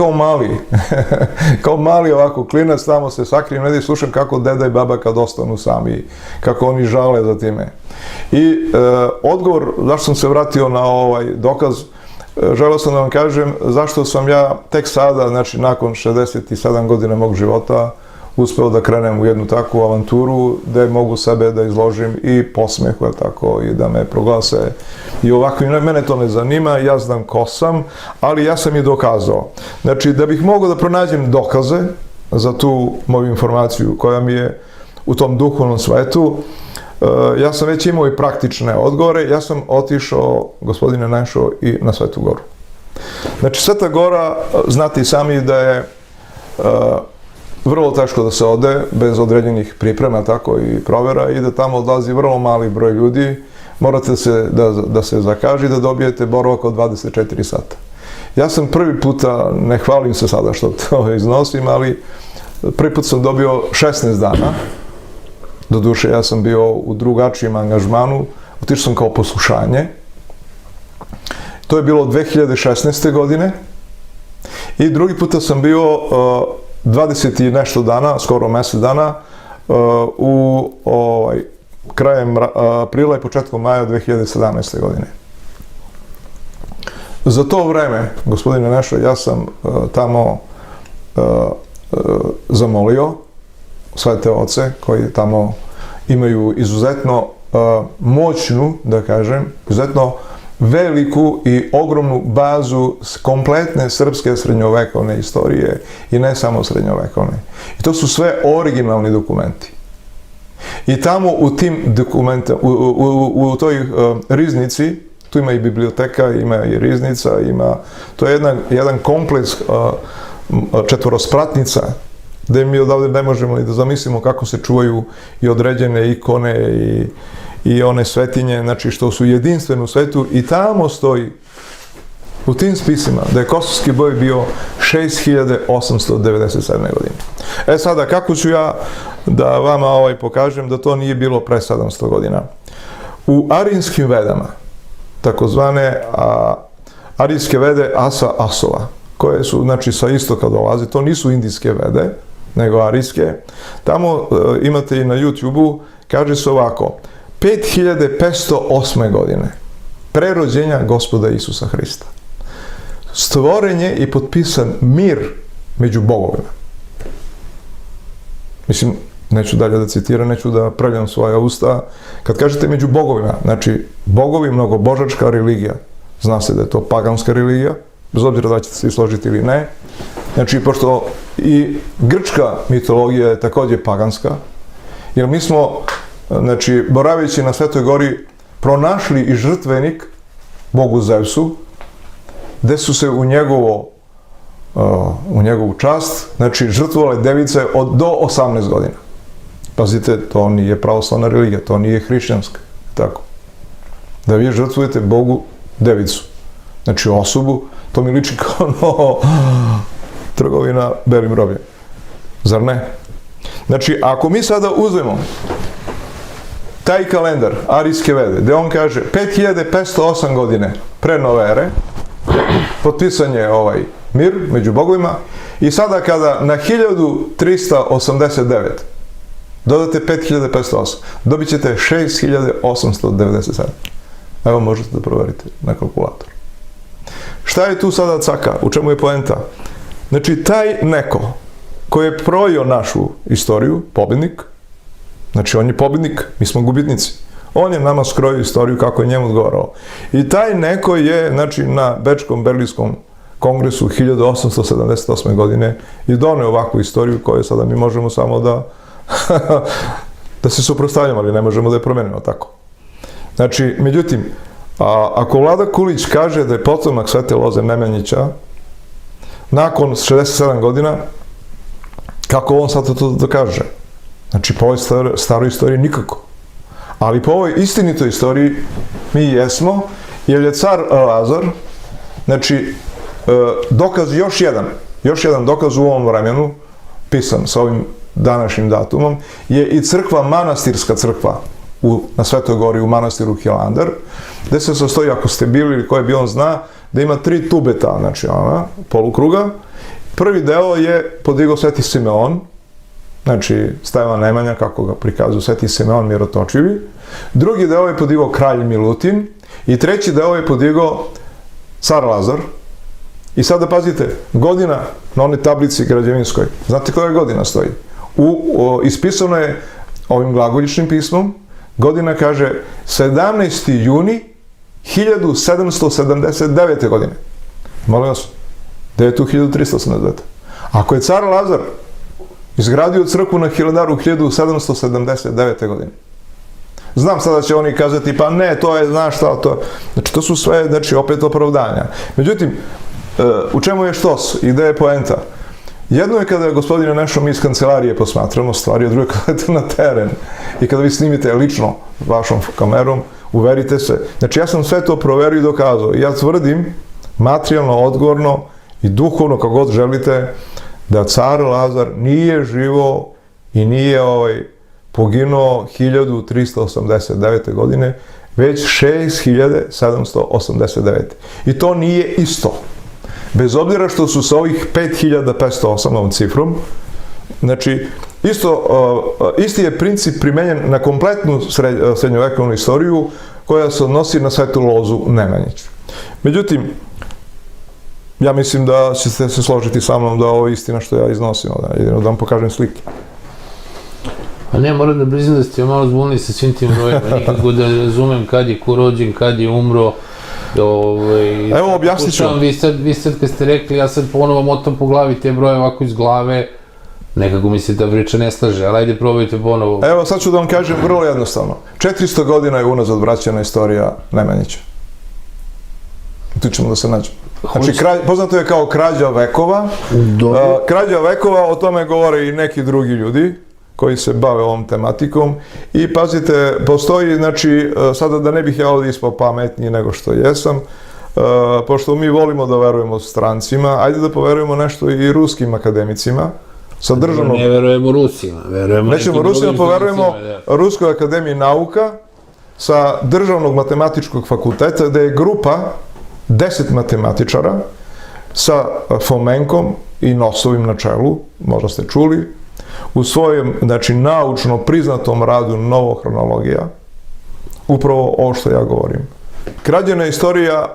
kao mali ovako klinac, tamo se sakrijem negdje i slušam kako deda i baba kad ostanu sami, kako oni žale za time. I odgovor zašto sam se vratio na ovaj dokaz, želeo sam da vam kažem zašto sam ja tek sada, znači nakon 67 godina mog života, uspeo da krenem u jednu takvu avanturu gde mogu sebe da izložim i posmehu, tako, i da me proglase. I ovako, mene to ne zanima, ja znam ko sam, ali ja sam i dokazao. Znači, da bih mogao da pronađem dokaze za tu moju informaciju koja mi je u tom duhovnom svetu, ja sam već imao i praktične odgovore, ja sam otišao, gospodine, naišao i na Svetu Goru. Znači, Sveta Gora, znate i sami da je vrlo teško da se ode bez određenih priprema, tako i provera, i da tamo odlazi vrlo mali broj ljudi, morate da se zakaže da dobijete boravak od 24 sata. Ja sam prvi puta, ne hvalim se sada što to iznosim, ali prvi put sam dobio 16 dana. Doduše, ja sam bio u drugačijem angažmanu, otišao sam kao poslušanje. To je bilo 2016. godine. I drugi puta sam bio 20 i nešto dana, skoro mjesec dana, krajem aprila i početkom maja 2017. godine. Za to vreme, gospodine Nešo, ja sam tamo zamolio sve te oce koji tamo imaju izuzetno moćnu, da kažem, izuzetno veliku i ogromnu bazu kompletne srpske srednjovekovne istorije i ne samo srednjovekovne. I to su sve originalni dokumenti. I tamo u tim dokumentima, u toj riznici, tu ima i biblioteka, ima i riznica, to je jedan kompleks četvorospratnica, gde mi odavde ne možemo i da zamislimo kako se čuvaju i određene ikone i one svetinje, znači što su jedinstvene u svetu, i tamo stoji u tim spisima da je kosovski boj bio 6897. godine. E sada, kako ću ja da vama pokažem da to nije bilo pre 700 godina? U arijskim vedama, takozvane arijske vede Asa Asova, koje su, znači, sa istoka dolaze, to nisu indijske vede, nego arijske. Tamo imate i na YouTube-u, kaže se ovako: 5508. godine, pre rođenja Gospoda Isusa Hrista, stvoren je i potpisan mir među bogovima. Mislim, neću dalje da citiram, neću da pravljam svoja usta. Kad kažete među bogovima, znači bogovi, mnogobožačka religija, zna se da je to paganska religija, bez obzira da ćete se složiti ili ne. Znači, pošto i grčka mitologija je također paganska, jer mi smo, znači, boraveći na Svetoj gori, pronašli i žrtvenik Bogu Zevsu, gde su se u njegovu čast, znači, žrtvovale device do 18 godina. Pazite, to nije pravoslavna religija, to nije hrišćanska, tako. Da vi žrtvujete Bogu devicu, znači osobu, to mi liči kao trgovina belim robljem. Zar ne? Znači, ako mi sada uzmemo taj kalendar arijske vede, gde on kaže 5508 godine pre nove ere, potpisan je mir među bogovima, i sada kada na 1389 dodate 5508, dobit ćete 6897. Evo, možete da proverite na kalkulatoru. Šta je tu sada caka? U čemu je poenta? Znači, taj neko koji je projio našu istoriju, pobednik, znači on je pobednik, mi smo gubitnici. On je nama skrojio istoriju kako je njemu odgovarao. I taj neko je, znači, na Bečkom Berlinskom kongresu 1878. godine i doneo ovakvu istoriju koju sada mi možemo samo da se suprotstavljamo, ali ne možemo da je promenimo tako. Znači, međutim, ako Vlada Kulić kaže da je potomak Svete Loze Nemanjića, nakon 67 godina, kako on sad to dokaže? Znači, po ovoj staroj istoriji nikako. Ali po ovoj istinitoj istoriji mi jesmo, jer je car Lazar, znači, dokaz još jedan dokaz u ovom vremenu, pisan sa ovim današnjim datumom, je i crkva, manastirska crkva na Svetoj gori u manastiru Hilandar, gde se sastoji, ako ste bili ili koji bi on zna, da ima 3 tubeta, znači polukruga. Prvi deo je podigao Sveti Simeon, znači Stevan Nemanja, kako ga prikazuju, Sveti Simeon Mirotočivi. Drugi deo je podigao kralj Milutin i treći deo je podigao car Lazar. I sada pazite, godina na onoj tablici građevinskoj, znate koja godina stoji? Ispisano je ovim glagoljičnim pismom, godina kaže 17. juni 1779. godine. Molim vas, gde je tu 1389? Ako je car Lazar izgradio crkvu na Hilandaru 1779. godine, znam sada će oni kazati, pa ne, to je, znaš šta, to... Znači, to su sve, znači, opet opravdanja. Međutim, u čemu je štos i gde je poenta? Jedno je kada, gospodine Nešo, mi iz kancelarije posmatramo stvari, a drugo je kada je na teren i kada vi snimite lično vašom kamerom, uverite se. Znači, ja sam sve to proverio i dokazao. I ja tvrdim, materijalno, odgovorno i duhovno, kako god želite, da car Lazar nije živo i nije poginuo 1389. godine, već 6789. I to nije isto. Bez obzira što su sa ovih 5508 ovom cifrom, znači, isti je princip primenjen na kompletnu srednjovekovnu istoriju koja se odnosi na Svetu Lozu Nemanjić. Međutim, ja mislim da ćete se složiti sa mnom da ovo je istina što ja iznosim, jedino da vam pokažem slike. A ne, moram da priznam da ste malo zbunili sa svim tim brojima, nikako da razumem kad je ko rođen, kad je umro. Evo, objasnit ću. Vi sad kad ste rekli, ja sad ponovo motam po glavi te broje ovako iz glave, nekako mi se ta priča ne slaže, ali ajde probajte ponovo. Evo, sad ću da vam kažem vrlo jednostavno. 400 godina je unazad vraćena istorija Nemanjića. Tu ćemo da se nađemo. Znači, poznato je kao krađa vekova. Krađa vekova, o tome govore i neki drugi ljudi koji se bave ovom tematikom. I pazite, postoji, znači, sada da ne bih ja ovdje ispao pametniji nego što jesam, pošto mi volimo da verujemo strancima, ajde da poverujemo nešto i ruskim akademicima. Ne verujemo Rusima, verujemo nećemo Rusima, poverujemo Ruskoj akademiji nauka sa državnog matematičkog fakulteta, gde je grupa 10 matematičara sa Fomenkom i Nosovim na čelu, možda ste čuli, u svojem, znači, naučno priznatom radu Novohronologija, upravo ovo što ja govorim. Krađena je istorija,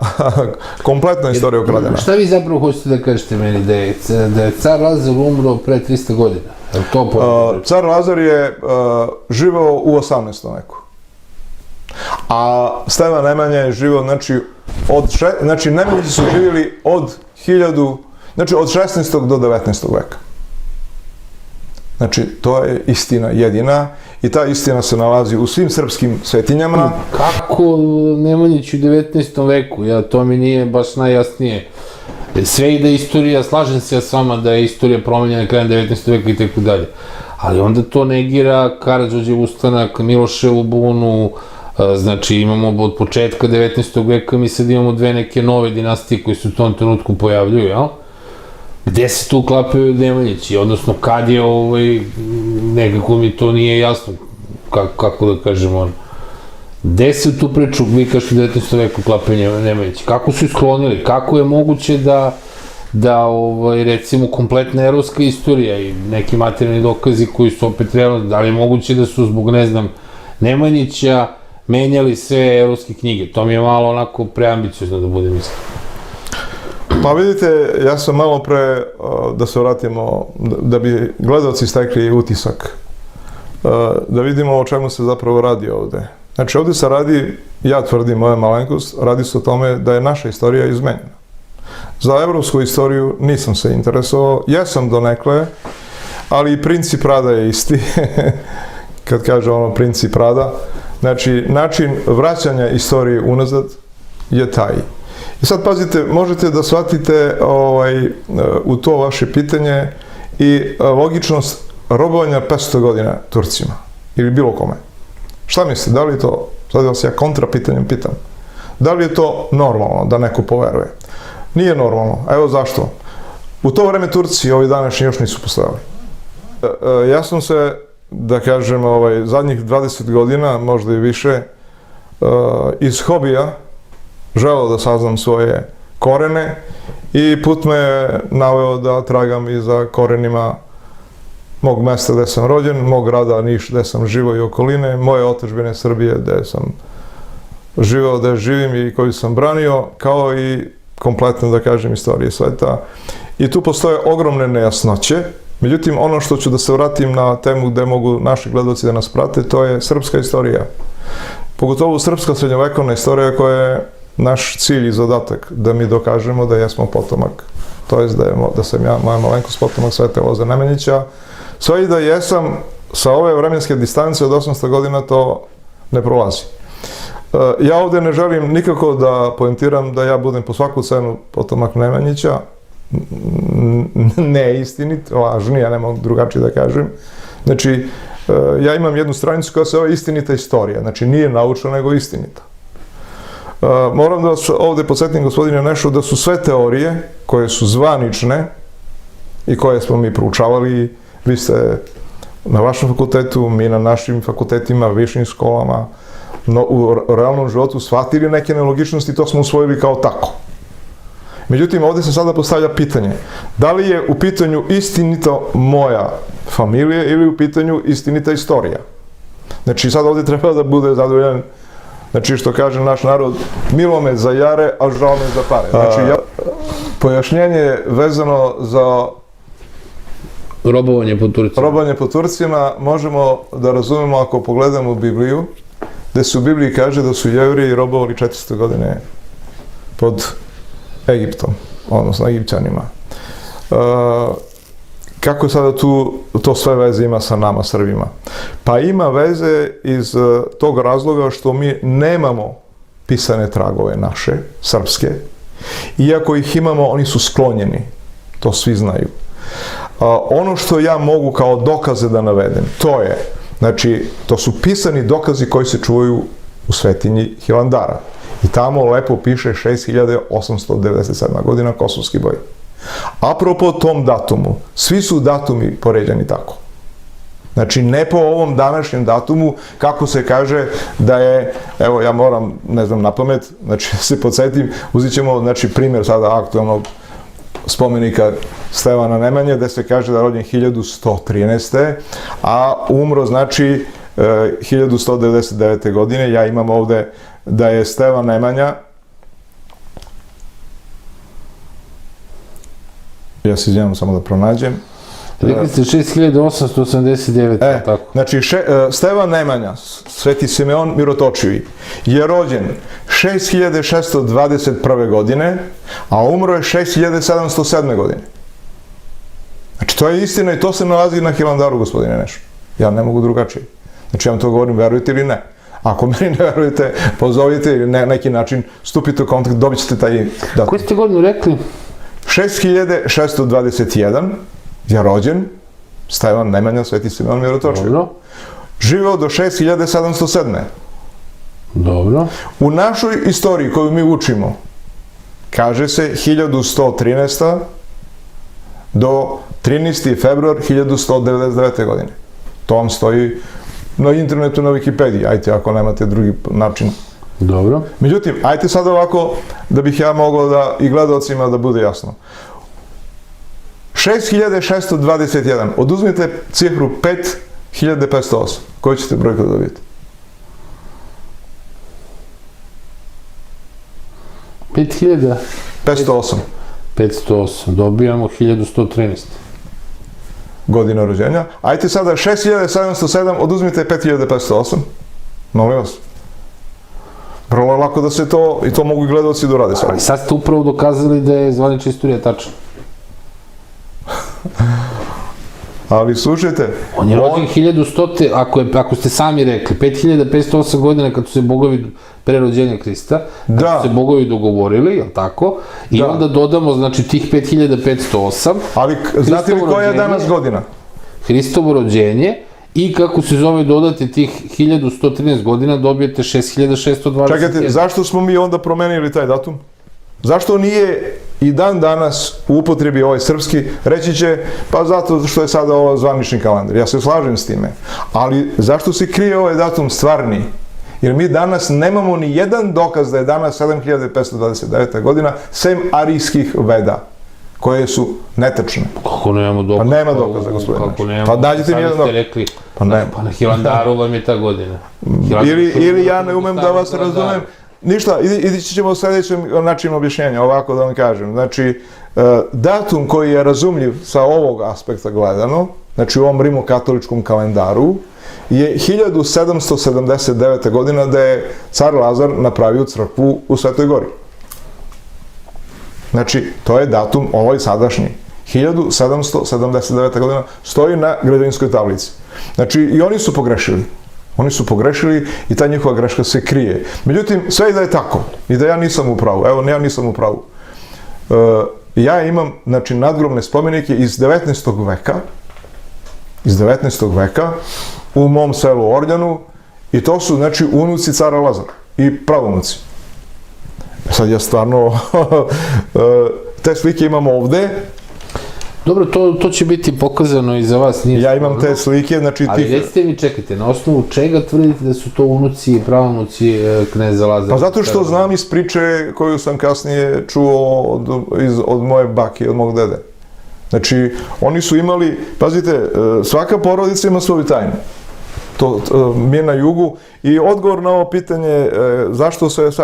kompletna istorija ukradena. Šta vi zapravo hoćete da kažete meni, da je car Lazar umro pre 300 godina? Car Lazar je živeo u 18. veku. A Stevan Nemanja je živeo, znači Nemanjići su živjeli od 16. do 19. veka. Znači, to je istina jedina i ta istina se nalazi u svim srpskim svetinjama. Kako Nemanjić u 19. veku? To mi nije baš najjasnije. Sve i da je istorija, slažem se ja s vama da je istorija promenjena krajem 19. veka i tako dalje. Ali onda to negira Karađorđev ustanak, Miloševu bunu, znači imamo od početka 19. veka, mi sad imamo dve neke nove dinastije koje se u tom trenutku pojavljuju, jel? Gde se tu uklapaju Nemanjići, odnosno kad je nekako mi to nije jasno, kako da kažemo, gde se tu priču, vi kažete u 19. veku uklapaju Nemanjići, kako su isklonili, kako je moguće da recimo kompletna evropska istorija i neki materijalni dokazi koji su opet trebali, da li je moguće da su zbog, ne znam, Nemanjića menjali sve evropske knjige, to mi je malo onako preambiciozno da budem iskren. Pa vidite, ja sam malo pre, da se vratimo, da bi gledalci stekli utisak, da vidimo o čemu se zapravo radi ovde. Znači, ovde se radi, ja tvrdim, moja malenkost, radi se o tome da je naša istorija izmenjena. Za evropsku istoriju nisam se interesovao, jesam donekle, ali i princip rada je isti, kad kaže princip rada. Znači, način vraćanja istorije unazad je taj. I sad, pazite, možete da shvatite u to vaše pitanje i logičnost robovanja 500 godina Turcima ili bilo kome. Šta mislite, da li je to, sad vas ja kontra pitanjem pitam, da li je to normalno da neko poveruje? Nije normalno, a evo zašto. U to vreme Turci ovi današnji još nisu postojali. Ja sam se, da kažem, zadnjih 20 godina, možda i više, iz hobija želeo da saznam svoje korene i put me je naveo da tragam i za korenima mog mesta gde sam rođen, mog grada Niš gde sam živo i okoline, moje otadžbine Srbije gde sam živeo, gde živim i koju sam branio, kao i kompletno, da kažem, istorije sveta. I tu postoje ogromne nejasnoće. Međutim, ono što ću da se vratim na temu gde mogu naši gledalci da nas prate, to je srpska istorija. Pogotovo srpska srednjovekovna istorija koja je naš cilj i zadatak, da mi dokažemo da jesmo potomak, to jest da sam ja, moja malenkost, potomak Svete Loze Nemanjića. Sve i da jesam, sa ove vremenske distance od 800 godina to ne prolazi. Ja ovde ne želim nikako da poentiram da ja budem po svaku cenu potomak Nemanjića, neistinit, lažni, ja ne mogu drugačije da kažem. Znači, ja imam jednu stranicu koja se zove istinita istorija, znači nije naučna nego istinita. Moram da vas ovde podsjetim, gospodine, nešto, da su sve teorije koje su zvanične i koje smo mi proučavali, vi ste na vašem fakultetu, mi na našim fakultetima, višim školama, u realnom životu shvatili neke nelogičnosti, to smo usvojili kao tako. Međutim, ovde se sada postavlja pitanje, da li je u pitanju istinito moja familija ili u pitanju istinita istorija? Znači, sad ovde treba da bude zadovoljan, znači, što kaže naš narod, milo me za jare, a žao me za pare. Znači, pojašnjenje vezano za robovanje po Turcima možemo da razumemo ako pogledamo Bibliju, gde se u Bibliji kaže da su Jevriji robovali 400 godine pod Egiptom, odnosno Egipćanima. Kako sada to sve veze ima sa nama, Srbima? Pa ima veze iz tog razloga što mi nemamo pisane tragove naše, srpske. Iako ih imamo, oni su sklonjeni. To svi znaju. Ono što ja mogu kao dokaze da navedem, to je, znači, to su pisani dokazi koji se čuvaju u svetinji Hilandara. I tamo lepo piše 6897. godina, Kosovski boj. Apropo tom datumu, svi su datumi poređani tako. Znači, ne po ovom današnjem datumu, kako se kaže da je, evo, ja moram, ne znam, na pamet, znači, se podsjetim, uzit ćemo, znači, primjer sada aktualnog spomenika Stevana Nemanje, gde se kaže da je rođen 1113. a umro, znači, 1199. godine. Ja imam ovde da je Stevan Nemanja, ja se izvijem samo da pronađem. Rekli ste 6889, tako? Znači, Stevan Nemanja, Sveti Simeon Mirotočivi, je rođen 6621. godine, a umro je 6707. godine. Znači, to je istina i to se nalazi na Hilandaru, gospodine Nešo. Ja ne mogu drugačije. Znači, ja vam to govorim, verujete ili ne. Ako meni ne verujete, pozovite ili na neki način stupite u kontakt, dobit ćete taj datum. Koji ste godinu rekli? 6621 je rođen Stevan Nemanja, Sveti Simeon Mirotočivi. Dobro. Živeo do 6707. Dobro. U našoj istoriji koju mi učimo, kaže se 1113. do 13. februar 1199. godine. To vam stoji na internetu, na Wikipediji, ajte ako nemate drugi način. Dobro. Međutim, ajte sad ovako, da bih ja mogao da i gledalcima da bude jasno. 6621, oduzmite cifru 5508, koju ćete brojku da dobijete? 5000? 508. 508, dobijamo 1113. Godina rođenja. Ajte sada 6707, oduzmite 5508. Molim vas. Vrlo lako da se to, i to mogu i gledalci da urade sad. Ali sad ste upravo dokazali da je zvanična istorija tačna. Ali slušajte... On je rođen 1100, ako ste sami rekli, 5508 godina kad su se bogovi pre rođenja Hrista, kad su se bogovi dogovorili, je li tako? I onda dodamo, znači, tih 5508. Ali znate li koja je danas godina? Hristovo rođenje, i kako se zove dodati tih 1113 godina, dobijete 6621. Čekajte, zašto smo mi onda promenili taj datum? Zašto nije i dan danas u upotrebi ovaj srpski? Reći će, pa zato što je sada ovo zvanični kalendar. Ja se slažem s time. Ali zašto se krije ovaj datum stvarni? Jer mi danas nemamo ni jedan dokaz da je danas 7529. godina, sem arijskih veda, koje su netačne. Kako nemamo dokaza? Pa nema dokaza, gospodine. Kako nemamo? Pa dađite mi jedan dokaz. Sami ste rekli, pa nema. Pa na Hilandaru vam je ta godina. Ili ja ne umem da vas razumem. Ništa, ići ćemo u sljedećem načinu objašnjenja, ovako da vam kažem. Znači, datum koji je razumljiv sa ovog aspekta gledano, znači u ovom rimokatoličkom kalendaru, je 1779. godina da je car Lazar napravio crkvu u Svetoj Gori. Znači, to je datum, ovaj sadašnji. 1779. godina stoji na građevinskoj tablici. Znači, i oni su pogrešili. Oni su pogrešili i ta njihova greška se krije. Međutim, sve i da je tako, i da ja nisam u pravu, evo, ja nisam u pravu. Ja imam, znači, nadgrobne spomenike iz 19. veka, u mom selu Orljanu, i to su, znači, unuci cara Lazara i pravonuci. Sad ja stvarno, te slike imam ovde. Dobro, to će biti pokazano i za vas. Nije Ja imam sporno. te slike, znači Ali recite mi, čekajte, na osnovu čega tvrdite da su to unuci i pravunuci kneza Lazara? Pa zato što znam iz priče koju sam kasnije čuo od moje bake, od mog dede. Znači, oni su imali, pazite, svaka porodica ima svoju tajnu. Mi na jugu i odgovor na ovo pitanje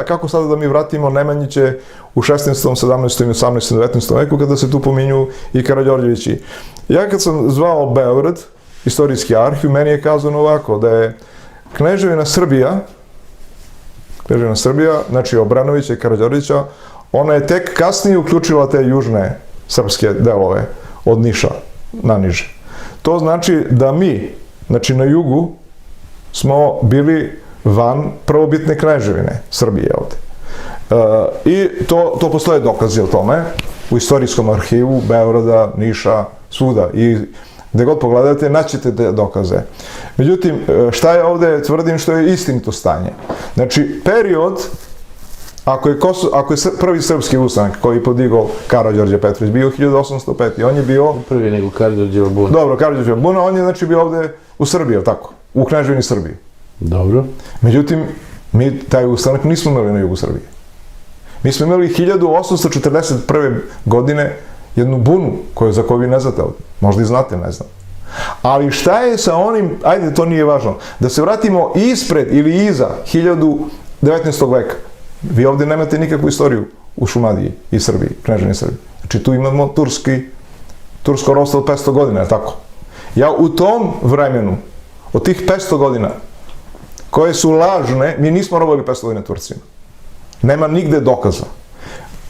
kako sada da mi vratimo Nemanjiće u 16., 17., 18., 19. veku kada se tu pominju i Karađorđevići. Ja kad sam zvao Beograd, istorijski arhiv, meni je kazano ovako, da je Kneževina Srbija, znači Obranovića i Karađorđevića, ona je tek kasnije uključila te južne srpske delove od Niša na niže. To znači da mi, znači na jugu, smo bili van prvobitne kneževine Srbije ovde. I to postoje dokazi o tome u istorijskom arhivu Beograda, Niša, svuda. I gde god pogledate, naćete te dokaze. Međutim, šta je ovde, tvrdim što je istinito stanje. Znači, period, ako je prvi srpski ustanak koji je podigao Karađorđe Petrović, bio 1805. On je bio... Prvi nego Karađorđeva buna. Dobro, Karađorđeva buna, on je znači bio ovde u Srbiji, tako? U Kneževini Srbiji. Dobro. Međutim, mi taj ustanak nismo imali na jugu Srbije. Mi smo imali 1841. godine jednu bunu za koju vi ne znate ovdje. Možda i znate, ne znam. Ali šta je sa onim, ajde, to nije važno, da se vratimo ispred ili iza 19. veka. Vi ovdje nemate nikakvu istoriju u Šumadiji i Srbiji, Kneževini Srbiji. Znači tu imamo tursko ropstvo od 500 godina, je tako? Ja u tom vremenu, od tih 500 godina, koje su lažne, mi nismo robili 500 godina Turcima. Nema nigde dokaza.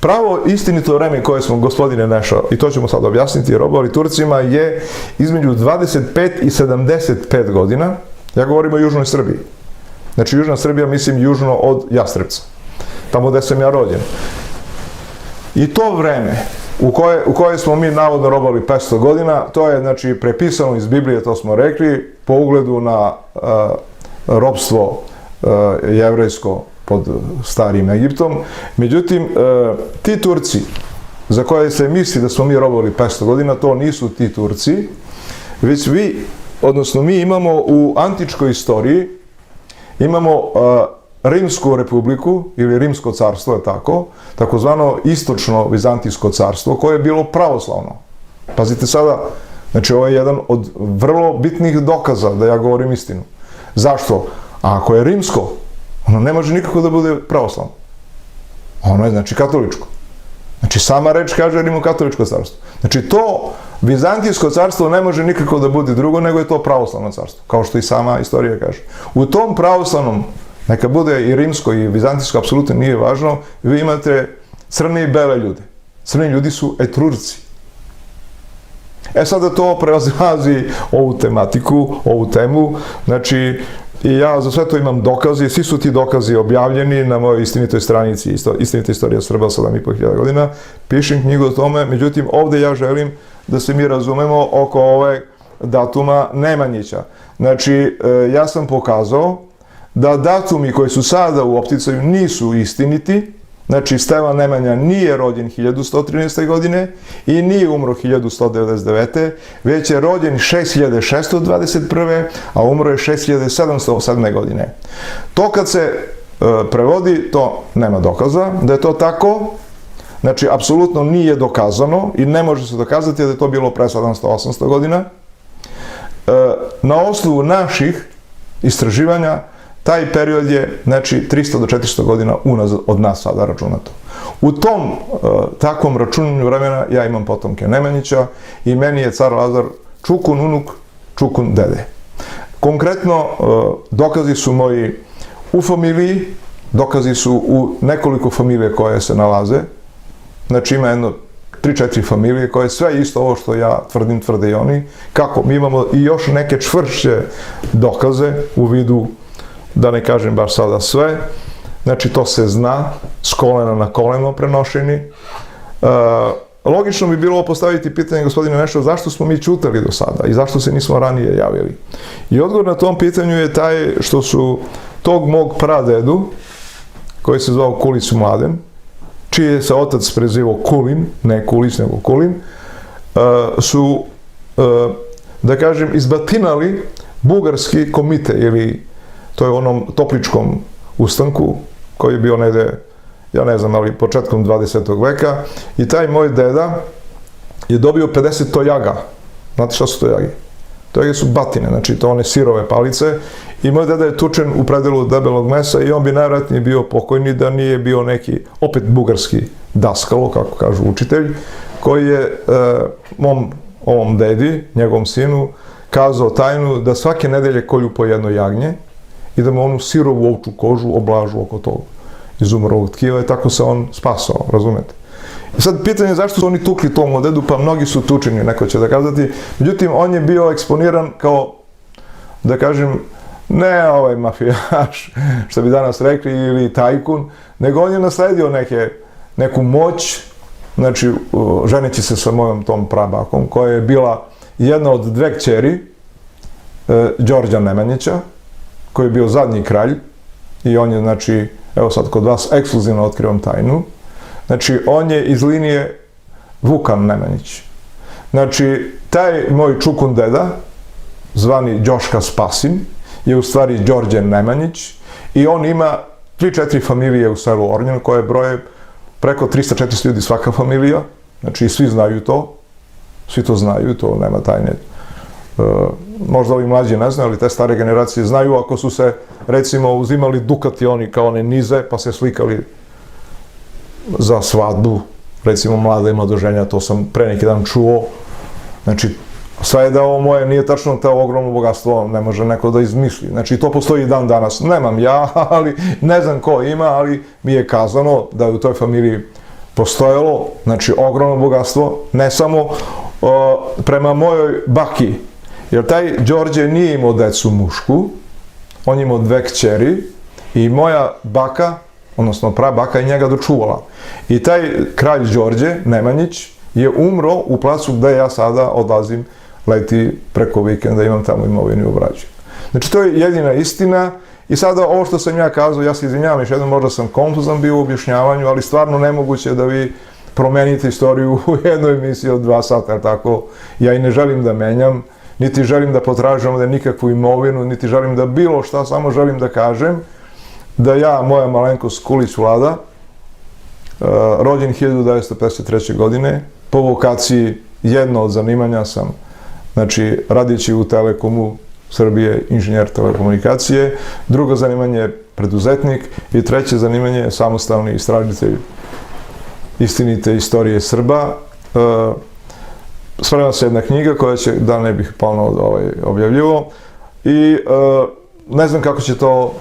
Pravo istinito vreme koje smo, gospodine Nešo, i to ćemo sad objasniti, robili Turcima je između 25 i 75 godina. Ja govorim o južnoj Srbiji. Znači južna Srbija, mislim, južno od Jastrebca. Tamo gde sam ja rođen. I to vreme u koje smo mi navodno robili 500 godina, to je, znači, prepisano iz Biblije, to smo rekli, po ugledu na ropstvo jevrejsko pod starim Egiptom. Međutim, ti Turci za koje se misli da smo mi robili 500 godina, to nisu ti Turci, već mi imamo u antičkoj istoriji, imamo Rimsku republiku ili Rimsko carstvo, je tako, takozvano istočno Vizantijsko carstvo, koje je bilo pravoslavno. Pazite sada, znači ovo je jedan od vrlo bitnih dokaza da ja govorim istinu. Zašto? A ako je rimsko, ono ne može nikako da bude pravoslavno. Ono je, znači, katoličko. Znači, sama reč kaže Rimokatoličko carstvo. Znači, to Vizantijsko carstvo ne može nikako da bude drugo, nego je to pravoslavno carstvo, kao što i sama istorija kaže. U tom pravoslavnom, neka bude i rimsko i vizantijsko, apsolutno nije važno, vi imate crne i bele ljude. Crni ljudi su Etrurci. Sada to prevazilazi ovu tematiku, ovu temu, znači, i ja za sve to imam dokazi, svi su ti dokazi objavljeni na mojoj istinitoj stranici, Istinita istorija Srba 7.500 godina, pišem knjigu o tome, međutim, ovde ja želim da se mi razumemo oko ove datuma Nemanjića. Znači, ja sam pokazao da datumi koji su sada u opticaju nisu istiniti. Znači, Stevan Nemanja nije rođen 1113. godine i nije umro 1199. već je rođen 6621. a umro je 6707. godine. To kad se prevodi, to nema dokaza da je to tako. Znači, apsolutno nije dokazano i ne može se dokazati da je to bilo pre 700-800 godina. Na osnovu naših istraživanja taj period je, znači, 300 do 400 godina unazad od nas sada računato. U tom takvom računanju vremena ja imam potomke Nemanjića i meni je car Lazar čukun unuk, čukun dede. Konkretno, dokazi su moji u familiji, dokazi su u nekoliko familije koje se nalaze. Znači, ima jedno 3-4 familije koje sve isto ovo što ja tvrdim, tvrde i oni. Kako? Mi imamo i još neke čvršće dokaze u vidu, da ne kažem baš sada sve, znači to se zna, s kolena na koleno prenošeni. Logično bi bilo postaviti pitanje, gospodine Nešo, zašto smo mi ćutali do sada i zašto se nismo ranije javili? I odgovor na tom pitanju je taj što su tog mog pradedu, koji se zvao Kulić Mladen, čiji se otac prezivao Kulin, ne Kulić, nego Kulin, su, da kažem, izbatinali bugarski komite, ili to je onom Topličkom ustanku, koji je bio negde, ja ne znam, ali početkom 20. veka, i taj moj deda je dobio 50 tojaga. Znate šta su tojagi? Tojage su batine, znači to one sirove palice, i moj deda je tučen u predelu debelog mesa i on bi najvratnije bio pokojni da nije bio neki, opet bugarski daskalo, kako kažu učitelj, koji je ovom dedi, njegovom sinu, kazao tajnu da svake nedelje kolju po jedno jagnje i da mu onu sirovu ovču kožu oblažu oko tog izumrlog tkiva i tako se on spasao, razumete? I sad pitanje je zašto su oni tukli tom dedu, pa mnogi su tučeni, neko će da kazati. Međutim, on je bio eksponiran kao, da kažem, ne ovaj mafijaš, što bi danas rekli, ili tajkun, nego on je nasledio neku moć, znači, ženeći se sa mojom tom prabakom, koja je bila jedna od dve kćeri Đorđa Nemanjića, koji je bio zadnji kralj, i on je, znači, evo sad kod vas ekskluzivno otkrivam tajnu, znači, on je iz linije Vukan Nemanjić. Znači, taj moj čukun deda, zvani Đoška Spasin, je u stvari Đorđe Nemanjić, i on ima 3-4 familije u selu Ornjan, koje broje preko 300-400 ljudi svaka familija, znači svi znaju to, svi to znaju, to nema tajne. Možda ovi mlađi ne znaju, ali te stare generacije znaju, ako su se, recimo, uzimali dukati oni kao one nize, pa se slikali za svadbu, recimo mlada i mladoženja, to sam pre neki dan čuo. Znači, sve je da ovo moje nije tačno, to ogromno bogatstvo ne može neko da izmisli. Znači, to postoji i dan danas. Nemam ja, ali ne znam ko ima, ali mi je kazano da je u toj familiji postojalo, znači, ogromno bogatstvo, ne samo prema mojoj baki, jer taj Đorđe nije imao decu mušku, on je imao dve kćeri i moja baka, odnosno prabaka, je njega dočuvala. I taj kralj Đorđe Nemanjić je umro u placu gde ja sada odlazim leti preko vikenda, imam tamo imovinu i obrađujem. Znači, to je jedina istina. I sada ovo što sam ja kazao, ja se izvinjavam još jednom, možda sam konfuzan bio u objašnjavanju, ali stvarno nemoguće da vi promenite istoriju u jednoj emisiji od 2 sata, jer tako ja i ne želim da menjam, niti želim da potražujem ovde nikakvu imovinu, niti želim da bilo šta, samo želim da kažem da ja, moja malenkost Kulić Vlada, rođen 1953. godine, po vokaciji jedno od zanimanja sam, znači radići u Telekomu Srbije, inženjer telekomunikacije, drugo zanimanje je preduzetnik i treće zanimanje je samostalni istražitelj istinite istorije Srba. Sprema se jedna knjiga koja će, da ne bih ponovno objavljivo, i ne znam kako će to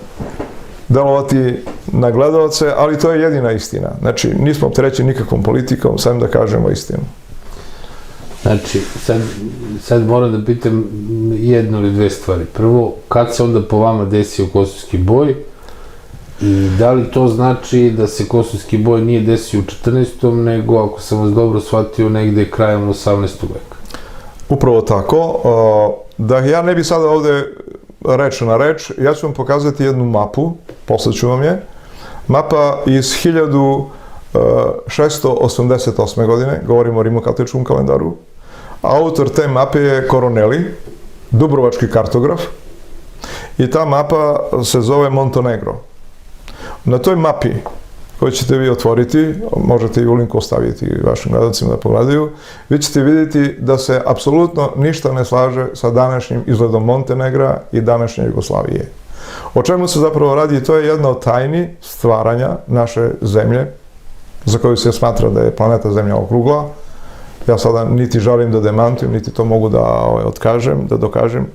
delovati na gledalce, ali to je jedina istina. Znači, nismo opterećeni nikakvom politikom, samo da kažemo istinu. Znači, sad moram da pitam jednu ili dve stvari. Prvo, kad se onda po vama desio Kosovski boj i da li to znači da se Kosovski boj nije desio u 14. nego, ako sam vas dobro shvatio, negde krajem 18. veka? Upravo tako. Da ja ne bi sada ovde reč na reč, ja ću vam pokazati jednu mapu, poslaću vam je. Mapa iz 1688. godine, govorimo o rimokatoličkom kalendaru. Autor te mape je Coroneli, dubrovački kartograf, i ta mapa se zove Montenegro. Na toj mapi, koju ćete vi otvoriti, možete i u linku ostaviti vašim gledalcima da pogledaju, vi ćete vidjeti da se apsolutno ništa ne slaže sa današnjim izgledom Montenegra i današnje Jugoslavije. O čemu se zapravo radi? To je jedna od tajni stvaranja naše zemlje, za koju se smatra da je planeta Zemlja okrugla. Ja sada niti želim da demantujem, niti to mogu da otkažem, da dokažem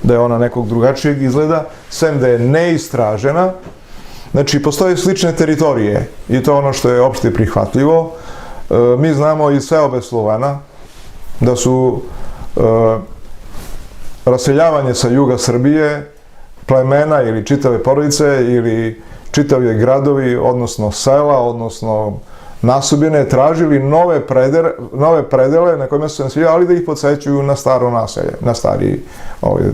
da je ona nekog drugačijeg izgleda, sem da je neistražena. Znači, postoje slične teritorije i to je ono što je opšte prihvatljivo. Mi znamo iz seobe Slovena da su raseljavanje sa juga Srbije, plemena ili čitave porodice ili čitavi gradovi, odnosno sela, odnosno nasubine, tražili nove predele na kojima su se nasvijali, ali da ih podsećuju na staro naselje, na stariji.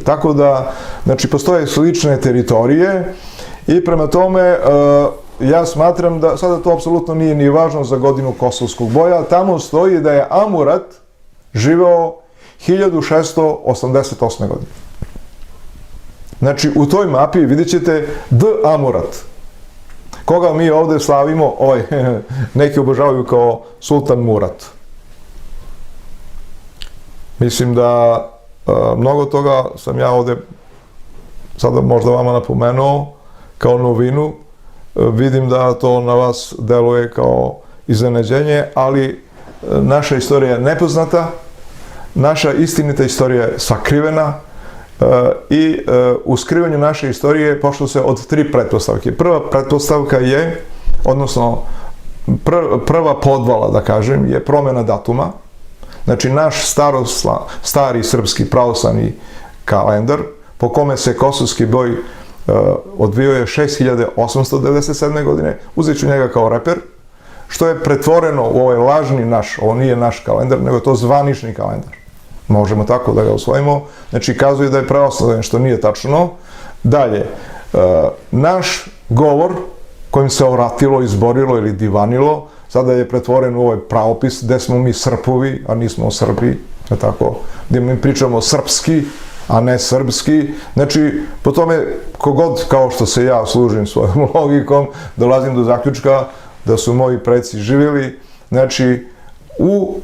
Tako da, znači, postoje slične teritorije i prema tome ja smatram da sada to apsolutno nije ni važno za godinu kosovskog boja. Tamo stoji da je Amurat živeo 1688. godine. Znači, u toj mapi vidjet ćete D. Amurat, koga mi ovde slavimo, neki obožavaju kao Sultan Murat. Mislim da mnogo toga sam ja ovde sada možda vama napomenuo kao novinu. Vidim da to na vas deluje kao iznenađenje, ali naša istorija je nepoznata, naša istinita istorija je sakrivena i u skrivanju naše istorije pošlo se od 3 pretpostavke. Prva pretpostavka je, odnosno prva podvala, da kažem, je promjena datuma. Znači, naš stari srpski pravoslavni kalendar, po kome se kosovski boj odvio je 6897. godine, uzet ću njega kao reper, što je pretvoreno u ovaj lažni naš, ovo nije naš kalendar, nego je to zvanični kalendar. Možemo tako da ga usvojimo. Znači, kazuje da je pravoslavljen, što nije tačno. Dalje, naš govor kojim se ovratilo, izborilo ili divanilo, sada je pretvoren u ovaj pravopis gde smo mi Srpovi, a nismo Srbi, tako, gde mi pričamo srpski, a ne srpski. Znači, po tome, kogod, kao što se ja služim svojom logikom, dolazim do zaključka da su moji preci živjeli, znači, u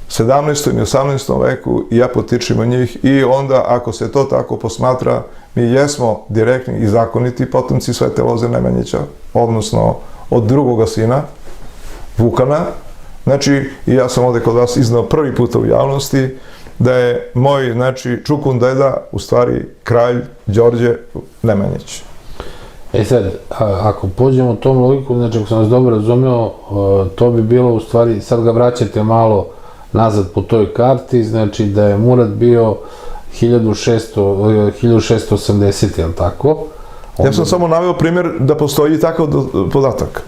17. i 18. veku i ja potičem od njih i onda, ako se to tako posmatra, mi jesmo direktni i zakoniti potomci Svete Loze Nemanjića, odnosno od drugoga sina, Vukana. Znači, i ja sam ovde kod vas iznao prvi put u javnosti da je moj, znači, čukun deda, u stvari, kralj Đorđe Nemanjić. Sad, ako pođemo tom logiku, znači, ako sam vas dobro razumeo, to bi bilo, u stvari, sad ga vraćate malo nazad po toj karti, znači da je Murat bio 1680, je li tako? Ja sam samo naveo primjer da postoji takav podatak.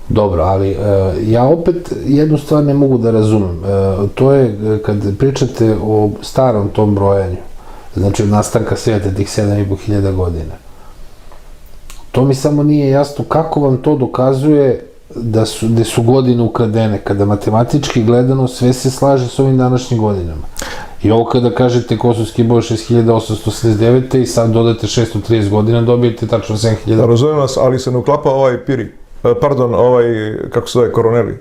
Dobro, ali ja opet jednu stvar ne mogu da razumem. To je kad pričate o starom tom brojanju, znači od nastanka svijeta tih 7500 godina. To mi samo nije jasno kako vam to dokazuje da su godine ukradene, kada matematički gledano sve se slaže s ovim današnjim godinama. I ovo kada kažete kosovski boj 6889. i sad dodate 630 godina, dobijete tačno 7000. Razumijem vas, ali se ne uklapa ovaj Piri, pardon, kako se zove, Koroneli.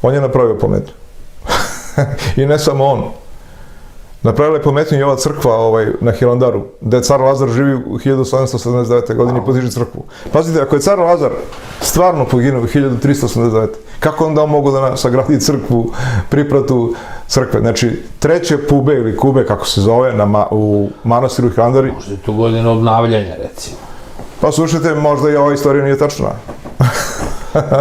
On je napravio pometnju. I ne samo on. Napravila je pometnju i ova crkva na Hilandaru, gde car Lazar živi u 1779. godini i podiže crkvu. Pazite, ako je car Lazar stvarno poginuo u 1389. kako onda on mogu da sagradi crkvu, pripratu crkve? Znači, treće pube ili kube, kako se zove, u manastiru Hilandari. Možda je to godina obnavljanja, recimo. Pa slušajte, možda i ova istorija nije tačna.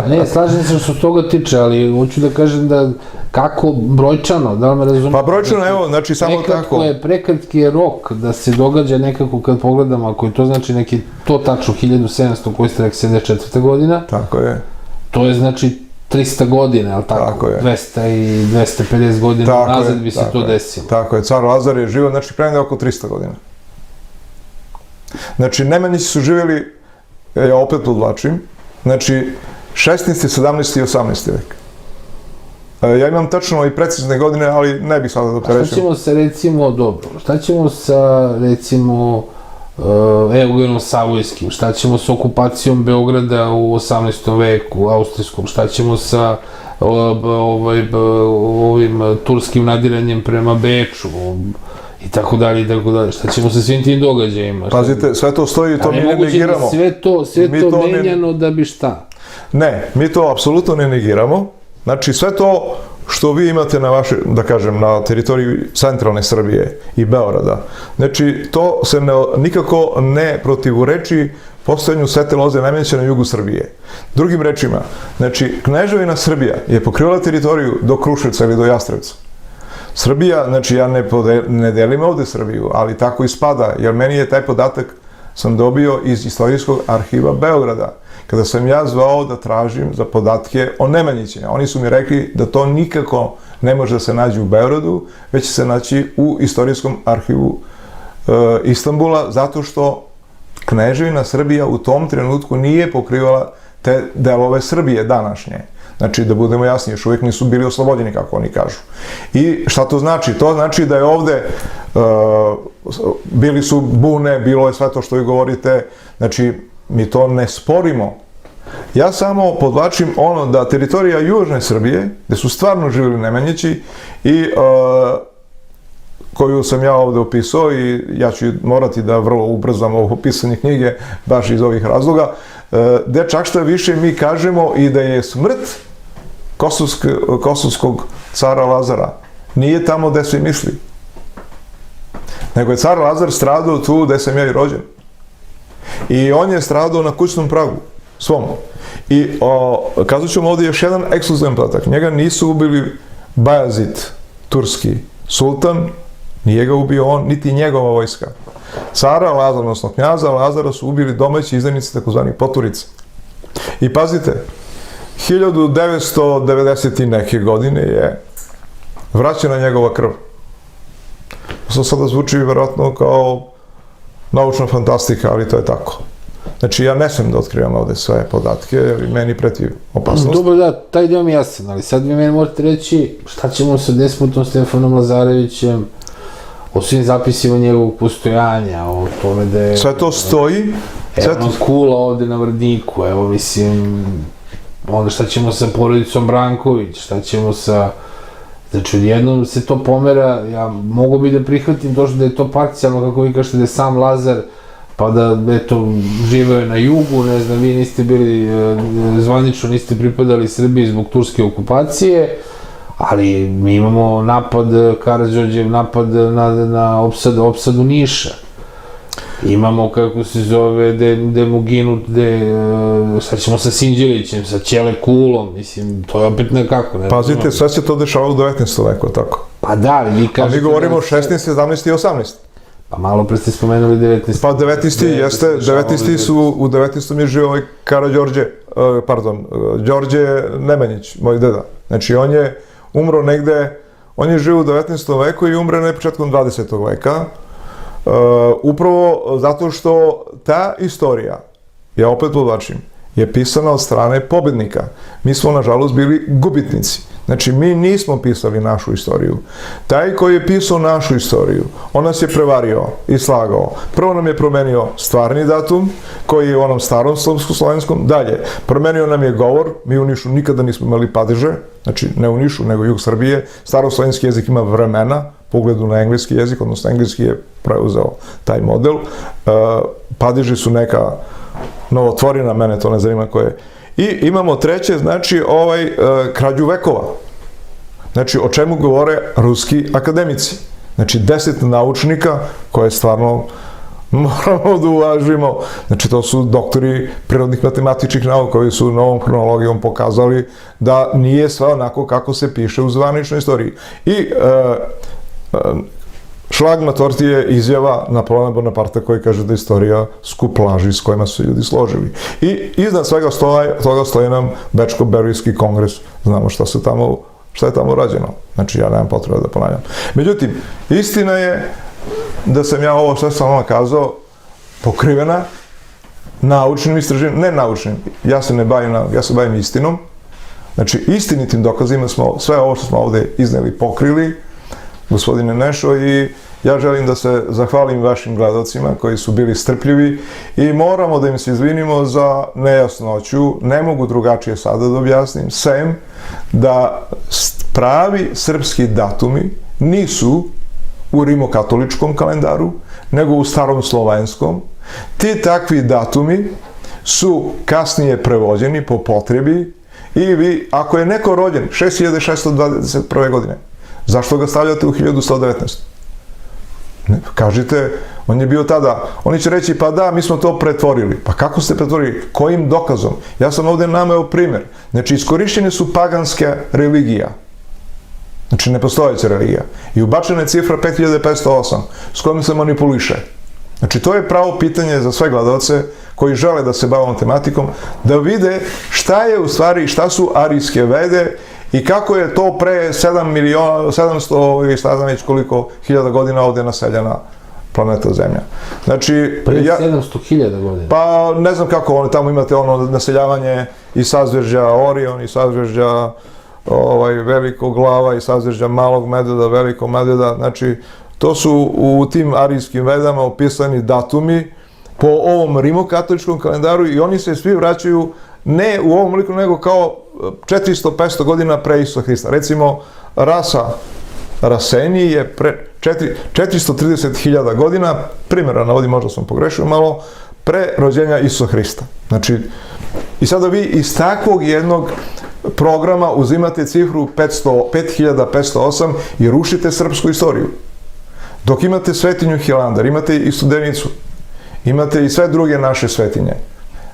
Ne, slažem se što se toga tiče, ali hoću da kažem da kako brojčano, da li me razumijete? Pa brojčano, evo, znači samo tako. Prekratki je rok da se događa nekako kad pogledamo, ako je to znači neki, to tačno 1700 koji ste rekli 74. godina. Tako je. To je znači 300 godina, ali tako? Tako je. 200 i 250 godina nazad bi se to desilo. Tako je, car Lazar je živio, znači pre oko 300 godina. Znači, Nemanjići su živjeli, ja opet podvlačim, znači 16. 17. i 18. vek. Ja imam tačno i precizne godine, ali ne bih sada da prerećem. A šta ćemo sa, recimo, dobro, šta ćemo sa, recimo, Eugenom Savojskim, šta ćemo sa okupacijom Beograda u 18. veku, austrijskom, šta ćemo sa ovim turskim nadiranjem prema Beču, i tako dalje, i tako dalje. Šta ćemo sa svim tim događajima? Pazite, sve to stoji i to mi ne negiramo. Sve to menjano da bi šta? Ne, mi to apsolutno ne negiramo. Znači, sve to što vi imate na vaše, da kažem, na teritoriji centralne Srbije i Beograda, znači, to se nikako ne protivureči postojanju Svete Loze Nemanjića na jugu Srbije. Drugim rečima, znači, Kneževina Srbija je pokrivala teritoriju do Kruševca ili do Jastrevca. Srbija, znači, ja ne delim ovde Srbiju, ali tako ispada, jer meni je taj podatak sam dobio iz Istorijskog arhiva Beograda, kada sam ja zvao da tražim za podatke o Nemanjićima. Oni su mi rekli da to nikako ne može da se nađe u Beogradu, već će se naći u Istorijskom arhivu Istanbula, zato što Kneževina Srbija u tom trenutku nije pokrivala te delove Srbije današnje. Znači, da budemo jasni, još uvijek nisu bili oslobođeni, kako oni kažu. I šta to znači? To znači da je ovde bili su bune, bilo je sve to što vi govorite, znači, mi to ne sporimo. Ja samo podvlačim ono da teritorija Južne Srbije, gde su stvarno živjeli Nemanjići i koju sam ja ovde opisao i ja ću morati da vrlo ubrzam ovo pisanje knjige baš iz ovih razloga, gde čak što više mi kažemo i da je smrt kosovskog cara Lazara nije tamo gde se misli, nego je car Lazar stradao tu gde sam ja i rođen. I on je stradao na kućnom pragu svom. I kazat ću vam ovdje još jedan ekskluzivan podatak. Njega nisu ubili Bajazid, turski sultan, nije ga ubio on, niti njegova vojska. Cara Lazara, odnosno knjaza Lazara, su ubili domaći izdajnici, takozvani poturice. I pazite, 1990. neke godine je vraćena njegova krv. To sada zvuči vjerojatno kao naučna fantastika, ali to je tako. Znači, ja ne smijem da otkrivam ovde sve podatke, jer meni preti opasnost. Dobro, da, taj deo mi je jasan, ali sad vi meni morate reći šta ćemo sa despotom Stefanom Lazarevićem, o svim zapisima njegovog postojanja, o tome da je... Sve to stoji. Evo kula ovde na Vrdniku, evo mislim, onda šta ćemo sa porodicom Branković, šta ćemo sa... Znači, odjednom se to pomera, ja mogu bi da prihvatim to što da je to parcijalno, kako vi kažete, da je sam Lazar, pa da, eto, živeo je na jugu, ne znam, vi niste bili, zvanično niste pripadali Srbiji zbog turske okupacije, ali mi imamo napad, Karađorđev napad na opsadu Niša. Imamo, kako se zove, gde mu ginu, sad ćemo sa Sinđelićem, sa Ćele Kulom, mislim, to je opet nekako. Pazite, sve se to dešava u 19. veku, tako? Pa da, ali vi kažete... A mi govorimo o 16, 17 i 18. Pa malo pre ste spomenuli 19. Pa 19. jeste, 19. su, u 19. je živio ovaj Đorđe Nemanjić, moj deda. Znači, on je umro negde, on je živio u 19. veku i umre na početkom 20. veka. Upravo zato što ta istorija, ja opet podvlačim, je pisana od strane pobednika. Mi smo, nažalost, bili gubitnici. Znači, mi nismo pisali našu istoriju. Taj koji je pisao našu istoriju, on nas je prevario i slagao. Prvo nam je promenio stvarni datum, koji je u onom starom slovenskom, dalje. Promenio nam je govor, mi u Nišu nikada nismo imali padeže, znači ne u Nišu, nego jug Srbije. Staroslovenski jezik ima vremena, po ugledu na engleski jezik, odnosno engleski je preuzeo taj model. Padeži su neka novotvorina, mene to ne zanima koje je. I imamo treće, znači, krađu vekova. Znači, o čemu govore ruski akademici. Znači, 10 naučnika koje stvarno moramo da uvažimo. Znači, to su doktori prirodnih matematičkih nauka koji su novom hronologijom pokazali da nije sve onako kako se piše u zvaničnoj istoriji. I šlag na torti je izjava Napoleona Bonaparta koji kaže da je istorija skup laži s kojima su ljudi složili. I iznad svega toga stoji nam Bečko-Berlijski kongres. Znamo šta je tamo rađeno. Znači, ja nemam potrebe da ponavljam. Međutim, istina je da sam ja ovo sve sam vam kazao pokrivena naučnim istraživanjem, ne naučnim, ja se bavim istinom. Znači, istinitim dokazima smo sve ovo što smo ovde izneli pokrili, gospodine Nešo, i ja želim da se zahvalim vašim gledalcima koji su bili strpljivi i moramo da im se izvinimo za nejasnoću. Ne mogu drugačije sada da objasnim, sem da pravi srpski datumi nisu u rimokatoličkom kalendaru, nego u starom slovenskom. Ti takvi datumi su kasnije prevođeni po potrebi i vi, ako je neko rođen 6621. godine, zašto ga stavljate u 1119? Kažite, on je bio tada, oni će reći, pa da, mi smo to pretvorili. Pa kako ste pretvorili? Kojim dokazom? Ja sam ovde nameo primer. Znači, iskorišćene su paganske religija. Znači, nepostojeća religija. I ubačena je cifra 5508, s kojom se manipuliše. Znači, to je pravo pitanje za sve gledalce koji žele da se bave ovom tematikom, da vide šta je u stvari, šta su arijske vede i kako je to pre 700 i šta znam već koliko hiljada godina ovde naseljena planeta Zemlja. Znači, Pre 700.000 godina. pa ne znam kako, tamo imate naseljavanje i sazvežđa Orion, i sazvežđa velikog glava, i sazvežđa malog medveda, velikog medveda, znači, to su u tim arijskim vedama opisani datumi po ovom rimokatoličkom kalendaru i oni se svi vraćaju ne u ovom liku, nego kao 400-500 godina pre Isusa Hrista. Recimo, rasa Raseni je pre 430.000 godina, primjera navodim, možda sam pogrešio malo, pre rođenja Isusa Hrista. Znači, i sada vi iz takvog jednog programa uzimate cifru 5508 i rušite srpsku istoriju. Dok imate svetinju Hilandar, imate i Studenicu, imate i sve druge naše svetinje,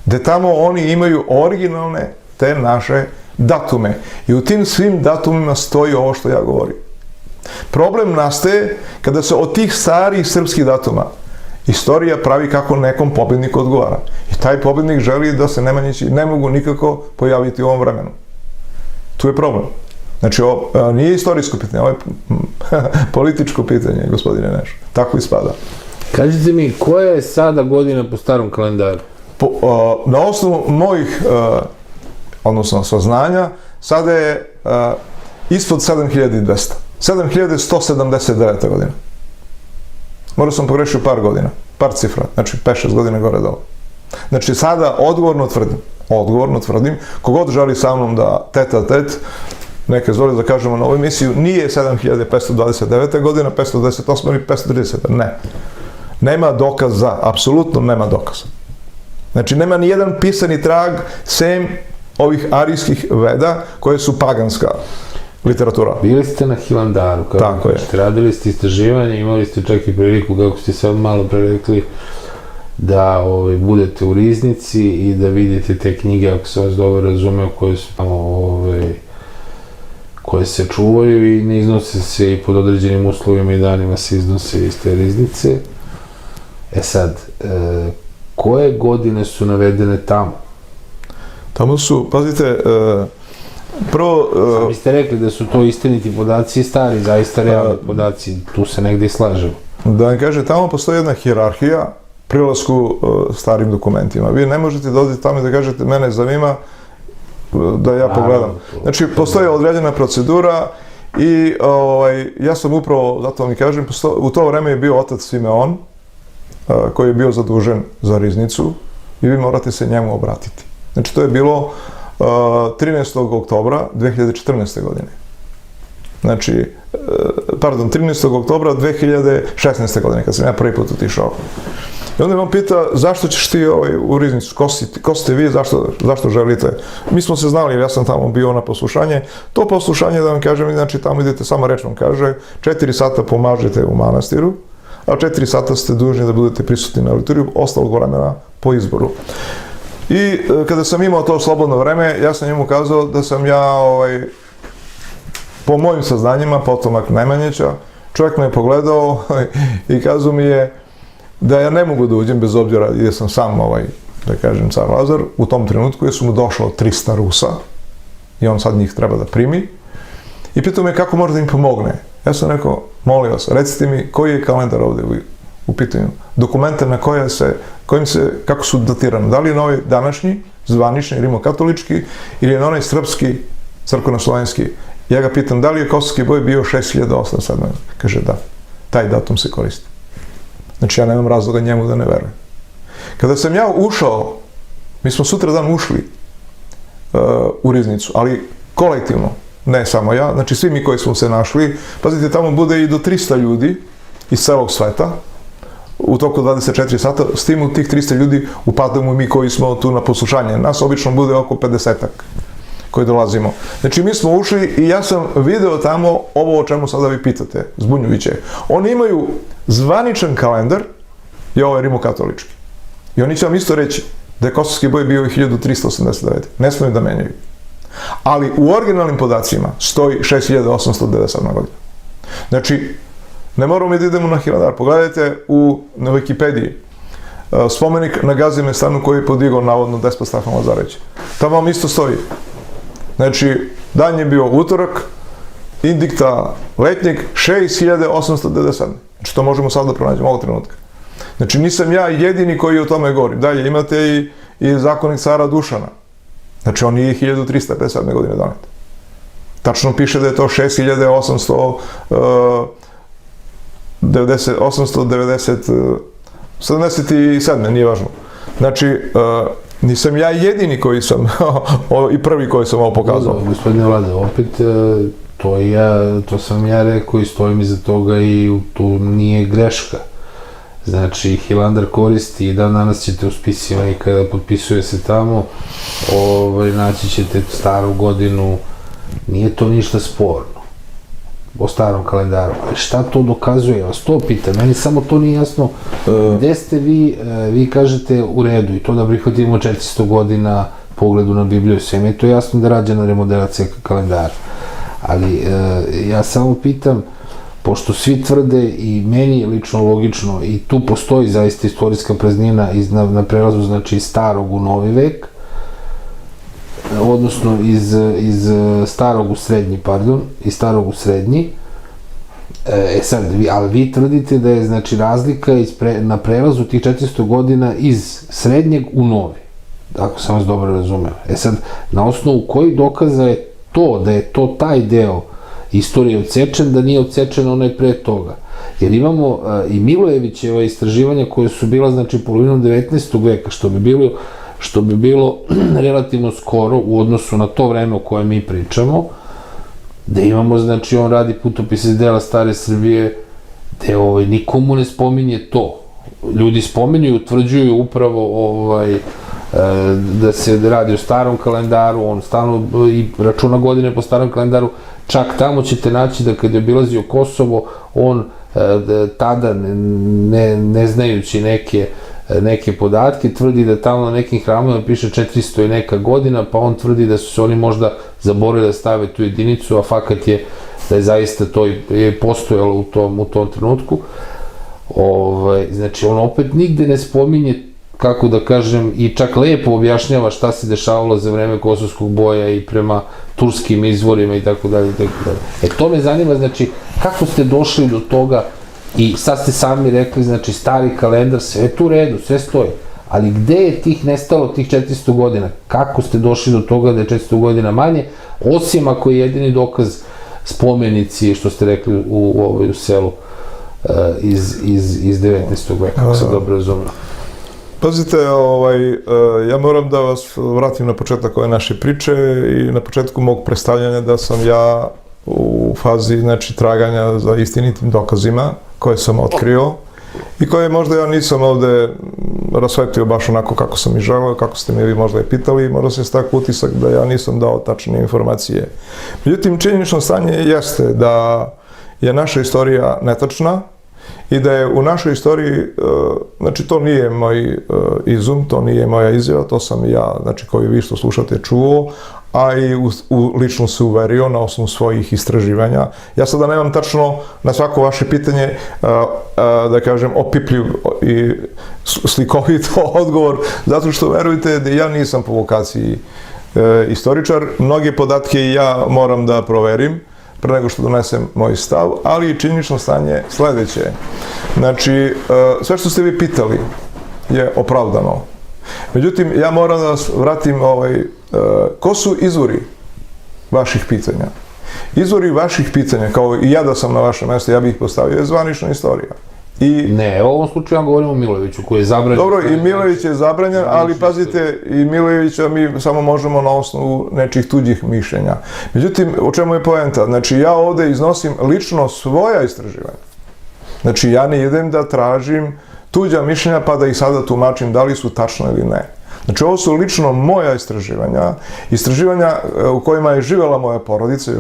gde tamo oni imaju originalne te naše datume. I u tim svim datumima stoji ovo što ja govorim. Problem nastaje kada se od tih starih srpskih datuma istorija pravi kako nekom pobedniku odgovara. I taj pobednik želi da se Nemanjići ne mogu nikako pojaviti u ovom vremenu. Tu je problem. Znači, ovo nije istorijsko pitanje, ovo je političko pitanje, gospodine Neš. Tako ispada. Kažite mi, koja je sada godina po starom kalendaru? Na osnovu mojih, odnosno saznanja, sada je ispod 7200. 7179. godina. Možda sam pogrešio par godina, par cifra, znači 5-6 godina gore dole. Znači, sada odgovorno tvrdim, kogod želi sa mnom da tet, neke zove da kažemo na ovu emisiju, nije 7529. godina, 528. ili 530. Ne. Nema dokaza, apsolutno nema dokaza. Znači, nema ni jedan pisani trag sem ovih arijskih veda koje su paganska literatura. Bili ste na Hilandaru, tako je. Radili ste istraživanje, imali ste čak i priliku, kako ste sad malo prerekli, da budete u riznici i da vidite te knjige, ako se vas dobro razumeo, koje se čuvaju i ne iznose se i pod određenim uslovima i danima se iznose iz te riznice. Sad, koje godine su navedene tamo? Tamo su, pazite, prvo... Vi ste rekli da su to istiniti podaci i stari, zaista realni podaci, tu se negde i slažemo. Da vam kaže, tamo postoji jedna hijerarhija prilasku starim dokumentima. Vi ne možete da odete tamo i da kažete, mene zanima da ja pogledam. Znači, postoji određena procedura i ja sam upravo, zato vam i kažem, u to vreme je bio otac Simeon, koji je bio zadužen za riznicu i vi morate se njemu obratiti. Znači, to je bilo 13. oktobra 2014. godine. Znači, 13. oktobra 2016. godine, kad sam ja prvi put otišao. I onda me on pita, zašto ćeš ti u riznicu, ko ste vi, zašto želite? Mi smo se znali, jer ja sam tamo bio na poslušanje. To poslušanje, da vam kažem, znači tamo idete, sama reč vam kaže, 4 sata pomažete u manastiru, a 4 sata ste dužni da budete prisutni na liturgiju, ostalog vremena po izboru. I kada sam imao to slobodno vreme, ja sam njemu kazao da sam ja, po mojim saznanjima, potomak Nemanjića, čovjek me je pogledao i kazao mi je da ja ne mogu da uđem bez obzira, jer sam sam, da kažem, car Lazar, u tom trenutku jer su mu došlo 300 Rusa i on sad njih treba da primi. I pitao me kako može da im pomogne. Ja sam rekao, molim vas, recite mi koji je kalendar ovde u pitanju. Dokumente na kako su datirane. Da li je na ovaj današnji, zvanični, rimokatolički, ili je na onaj srpski, crkveno-slovenski. Ja ga pitam, da li je kosovski boj bio 6807? Kaže, da. Taj datum se koristi. Znači, ja nemam razloga njemu da ne verujem. Kada sam ja ušao, mi smo sutra dan ušli u riznicu, ali kolektivno, ne samo ja, znači svi mi koji smo se našli, pazite, tamo bude i do 300 ljudi iz celog sveta, u toku 24 sata, s tim u tih 300 ljudi upadamo mi koji smo tu na poslušanje. Nas obično bude oko 50-ak koji dolazimo. Znači, mi smo ušli i ja sam video tamo ovo o čemu sada vi pitate, zbunjujuće. Oni imaju zvaničan kalendar i ovo je rimokatolički. I oni će vam isto reći da je kosovski boj bio 1389. Ne smiju da menjaju. Ali u originalnim podacima stoji 6897. godina. Znači, ne moramo mi da idemo na Hilandar. Pogledajte na Wikipediji spomenik na Gazimestanu koji je podigao navodno despot Stefan Lazarević. Tamo vam isto stoji. Znači, dan je bio utorak, indikta letnjeg 6897. Znači, to možemo sad da pronađemo ovog trenutka. Znači, nisam ja jedini koji o tome govorim. Dalje, imate i zakonik cara Dušana. Znači, on nije 1357. godine donet. Tačno piše da je to 897. Nije važno. Znači, nisam ja jedini koji sam, i prvi koji sam ovo pokazao. Gospodine Vlade, opet, to sam ja rekao i stojim iza toga i tu nije greška. Znači, Hilandar koristi i dan danas ćete u spisima i kada potpisuje se tamo, naći ćete staru godinu, nije to ništa sporno o starom kalendaru. Ali šta to dokazuje? Ja vas to pitam, meni samo to nije jasno. Gde ste vi kažete u redu i to da prihvatimo 400 godina pogledu na Bibliju, sve mi je to jasno da rađena remodelacija kalendara. Ali ja samo pitam, pošto svi tvrde i meni je lično logično i tu postoji zaista istorijska praznina na prelazu, znači iz starog u novi vek, odnosno iz starog u srednji, iz starog u srednji. Sad, ali vi tvrdite da je znači razlika na prelazu tih 400 godina iz srednjeg u novi, ako sam vas dobro razumeo. Sad, na osnovu kojih dokaza je to, da je to taj deo istorije odsečen, da nije odsečen onaj pre toga? Jer imamo i Milojevićeva istraživanja koje su bila, znači, polovinom 19. veka, što bi bilo relativno skoro u odnosu na to vreme o kojem mi pričamo, da imamo, znači, on radi putopis iz dela stare Srbije, gde nikomu ne spominje to. Ljudi spominju i utvrđuju upravo da se radi o starom kalendaru, on stalno i računa godine po starom kalendaru, čak tamo ćete naći da kada je obilazio Kosovo, on tada, ne znajući neke podatke, tvrdi da tamo na nekim hramovima piše 400 i neka godina, pa on tvrdi da su se oni možda zaboravili da stave tu jedinicu, a fakat je da je zaista to i postojalo u tom trenutku. Znači, on opet nigde ne spominje, kako da kažem, i čak lepo objašnjava šta se dešavalo za vreme Kosovskog boja i prema turskim izvorima i tako dalje. To me zanima, znači, kako ste došli do toga i sad ste sami rekli, znači, stari kalendar, sve je tu u redu, sve stoji, ali gde je nestalo tih 400 godina? Kako ste došli do toga da je 400 godina manje, osim ako je jedini dokaz spomenici, što ste rekli u selu iz 19. veka, ako sam dobro razumio? Pazite, ja moram da vas vratim na početak ove naše priče i na početku mog predstavljanja da sam ja u fazi, znači, traganja za istinitim dokazima koje sam otkrio i koje možda ja nisam ovde rasvetio baš onako kako sam i želeo, kako ste me vi možda i pitali, možda se stakao utisak da ja nisam dao tačne informacije. Međutim, činjenično stanje jeste da je naša istorija netačna i da je u našoj istoriji, znači, to nije moj izum, to nije moja izjava, to sam ja, znači, koji vi što slušate, čuo, a i lično se uverio na osnovu svojih istraživanja. Ja sada nemam tačno na svako vaše pitanje, da kažem, opipljiv i slikovit odgovor, zato što verujte da ja nisam po vokaciji istoričar. Mnoge podatke ja moram da proverim pre nego što donesem moj stav, ali i činjenično stanje sledeće. Znači, sve što ste vi pitali je opravdano. Međutim, ja moram da vas vratim, ko su izvori vaših pitanja? Izvori vaših pitanja, kao i ja da sam na vašem mjestu, ja bih ih postavio, je zvanična istorija. Ne, u ovom slučaju ja govorim o Milojeviću, koji je zabranjen. Dobro, i Milojević je zabranjen, ali pazite, i Milojevića mi samo možemo na osnovu nečih tuđih mišljenja. Međutim, o čemu je poenta? Znači, ja ovde iznosim lično svoja istraživanja. Znači, ja ne idem da tražim tuđa mišljenja pa da ih sada tumačim da li su tačno ili ne. Znači, ovo su lično moja istraživanja u kojima je živjela moja porodica,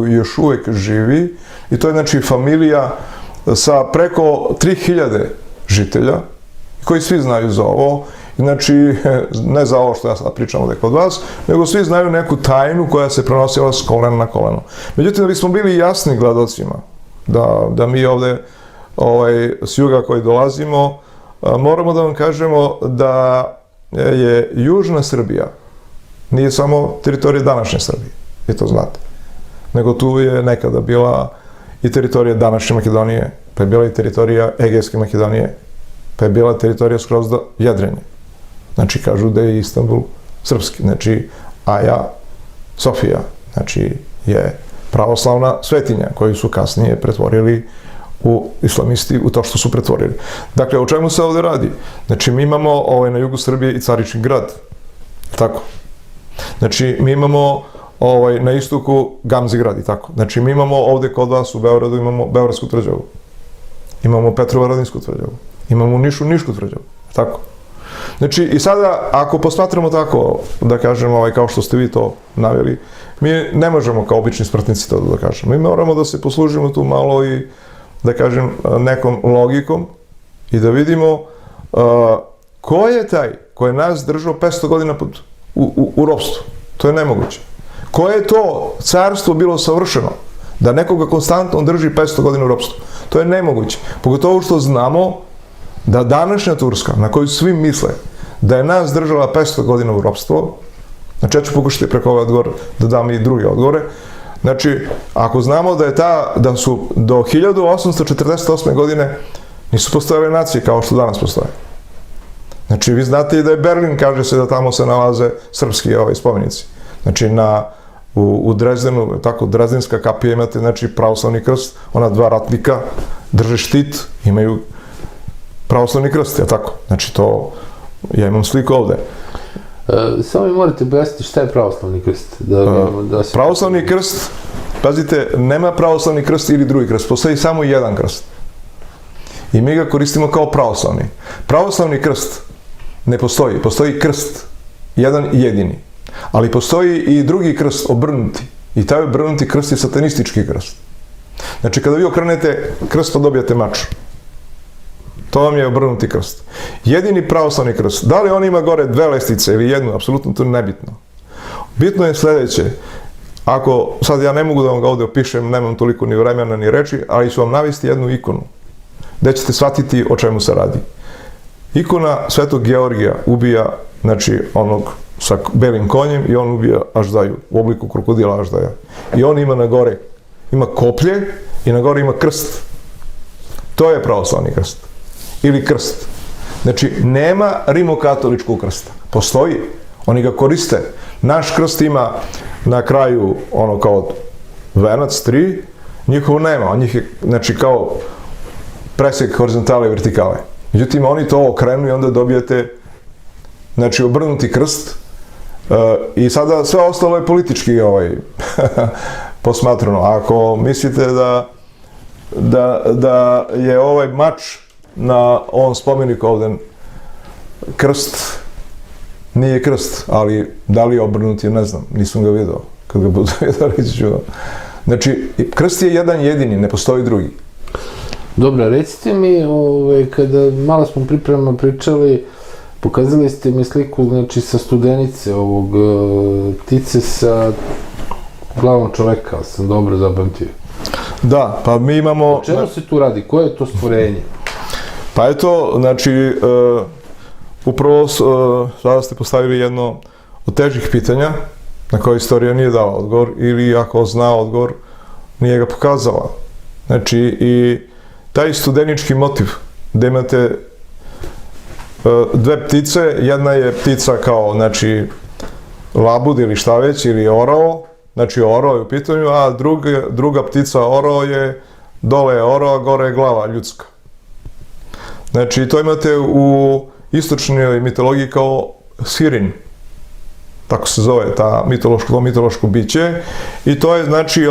još uvek živi, i to je, znači, familija sa preko 3000 žitelja, koji svi znaju za ovo, znači, ne za ovo što ja sad pričam ovdje kod vas, nego svi znaju neku tajnu koja se prenosila s kolena na koleno. Međutim, da bismo bili jasni gledalcima, da mi ovdje s juga koji dolazimo, moramo da vam kažemo da je Južna Srbija, nije samo teritorija današnje Srbije, vi to znate, nego tu je nekada bila i teritorija današnje Makedonije, pa je bila i teritorija Egejske Makedonije, pa je bila teritorija skroz do Jadrenje. Znači, kažu da je Istanbul srpski, znači, Aja Sofija, znači, je pravoslavna svetinja koju su kasnije pretvorili u islamisti u to što su pretvorili. Dakle, o čemu se ovde radi? Znači, mi imamo na jugu Srbije i Caričin grad. Tako. Znači, mi imamo na istoku Gamzi grad i tako. Znači, mi imamo ovde kod vas u Beogradu imamo Beogradsku tvrđavu. Imamo Petrovaradinsku tvrđavu. Imamo u Nišu Nišku tvrđavu. Tako. Znači, i sada, ako posmatramo tako, da kažem, kao što ste vi to naveli, mi ne možemo kao obični smrtnici to da kažemo. Mi moramo da se poslužimo tu malo i, da kažem, nekom logikom i da vidimo ko je taj ko je nas držao 500 godina u ropstvu. To je nemoguće. Koje je to carstvo bilo savršeno da nekoga konstantno drži 500 godina u ropstvu? To je nemoguće. Pogotovo što znamo da današnja Turska, na koju svi misle da je nas držala 500 godina u ropstvo, znači ja ću pokušati preko ovaj odgovor da dam i druge odgovore, znači ako znamo da su do 1848. godine nisu postojale nacije kao što danas postoje. Znači vi znate i da je Berlin, kaže se da tamo se nalaze srpski spomenici. Znači u Drezdenu, tako, Drezdenska kapija imate, znači pravoslavni krst, ona dva ratnika drže štit, imaju pravoslavni krst, je tako? Znači to, ja imam sliku ovde. Samo mi morate objasniti šta je pravoslavni krst. Pravoslavni krst, pazite, nema pravoslavni krst ili drugi krst, postoji samo jedan krst. I mi ga koristimo kao pravoslavni. Pravoslavni krst ne postoji, postoji krst, jedan i jedini. Ali postoji i drugi krst, obrnuti. I taj obrnuti krst je satanistički krst. Znači, kada vi okrenete krst, pa dobijate mač. To vam je obrnuti krst. Jedini pravoslavni krst, da li on ima gore dve lestvice ili jednu, apsolutno to je nebitno. Bitno je sledeće, ako, sad ja ne mogu da vam ga ovde opišem, nemam toliko ni vremena ni reči, ali ću vam navesti jednu ikonu, gde ćete shvatiti o čemu se radi. Ikona Svetog Georgija ubija, znači, onog sa belim konjem i on ubija Aždaju, u obliku krokodila Aždaja. I on ima na gore, ima koplje i na gore ima krst. To je pravoslavni krst. Ili krst. Znači, nema rimokatoličkog krsta. Postoji. Oni ga koriste. Naš krst ima na kraju ono kao venac, 3, njihovo nema. Njih je, znači, kao presek horizontale i vertikale. Međutim, oni to okrenu i onda dobijete, znači, obrnuti krst. I sada sve ostalo je politički posmatrano. Ako mislite da je ovaj mač na ovom spomeniku ovde krst, nije krst, ali da li je obrnuti, ne znam, nisam ga vidio. Kad ga budu vidio, reći ću. Znači, krst je jedan jedini, ne postoji drugi. Dobro, recite mi, kada malo smo pripremno pričali, pokazali ste mi sliku, znači, sa Studenice, ovog ptice sa glavom čoveka, sam dobro zapamtio. Da, pa mi imamo... O čemu se tu radi? Koje je to stvorenje? Pa eto, znači, upravo sada ste postavili jedno od težih pitanja na koje istorija nije dala odgovor ili ako zna odgovor, nije ga pokazala. Znači, i taj studenički motiv gde imate dve ptice, jedna je ptica kao, znači, labud ili šta već, ili orao, znači orao je u pitanju, a druga ptica orao je, dole je orao, a gore je glava ljudska. Znači, to imate u istočnoj mitologiji kao Sirin, tako se zove ta mitološko biće, i to je, znači,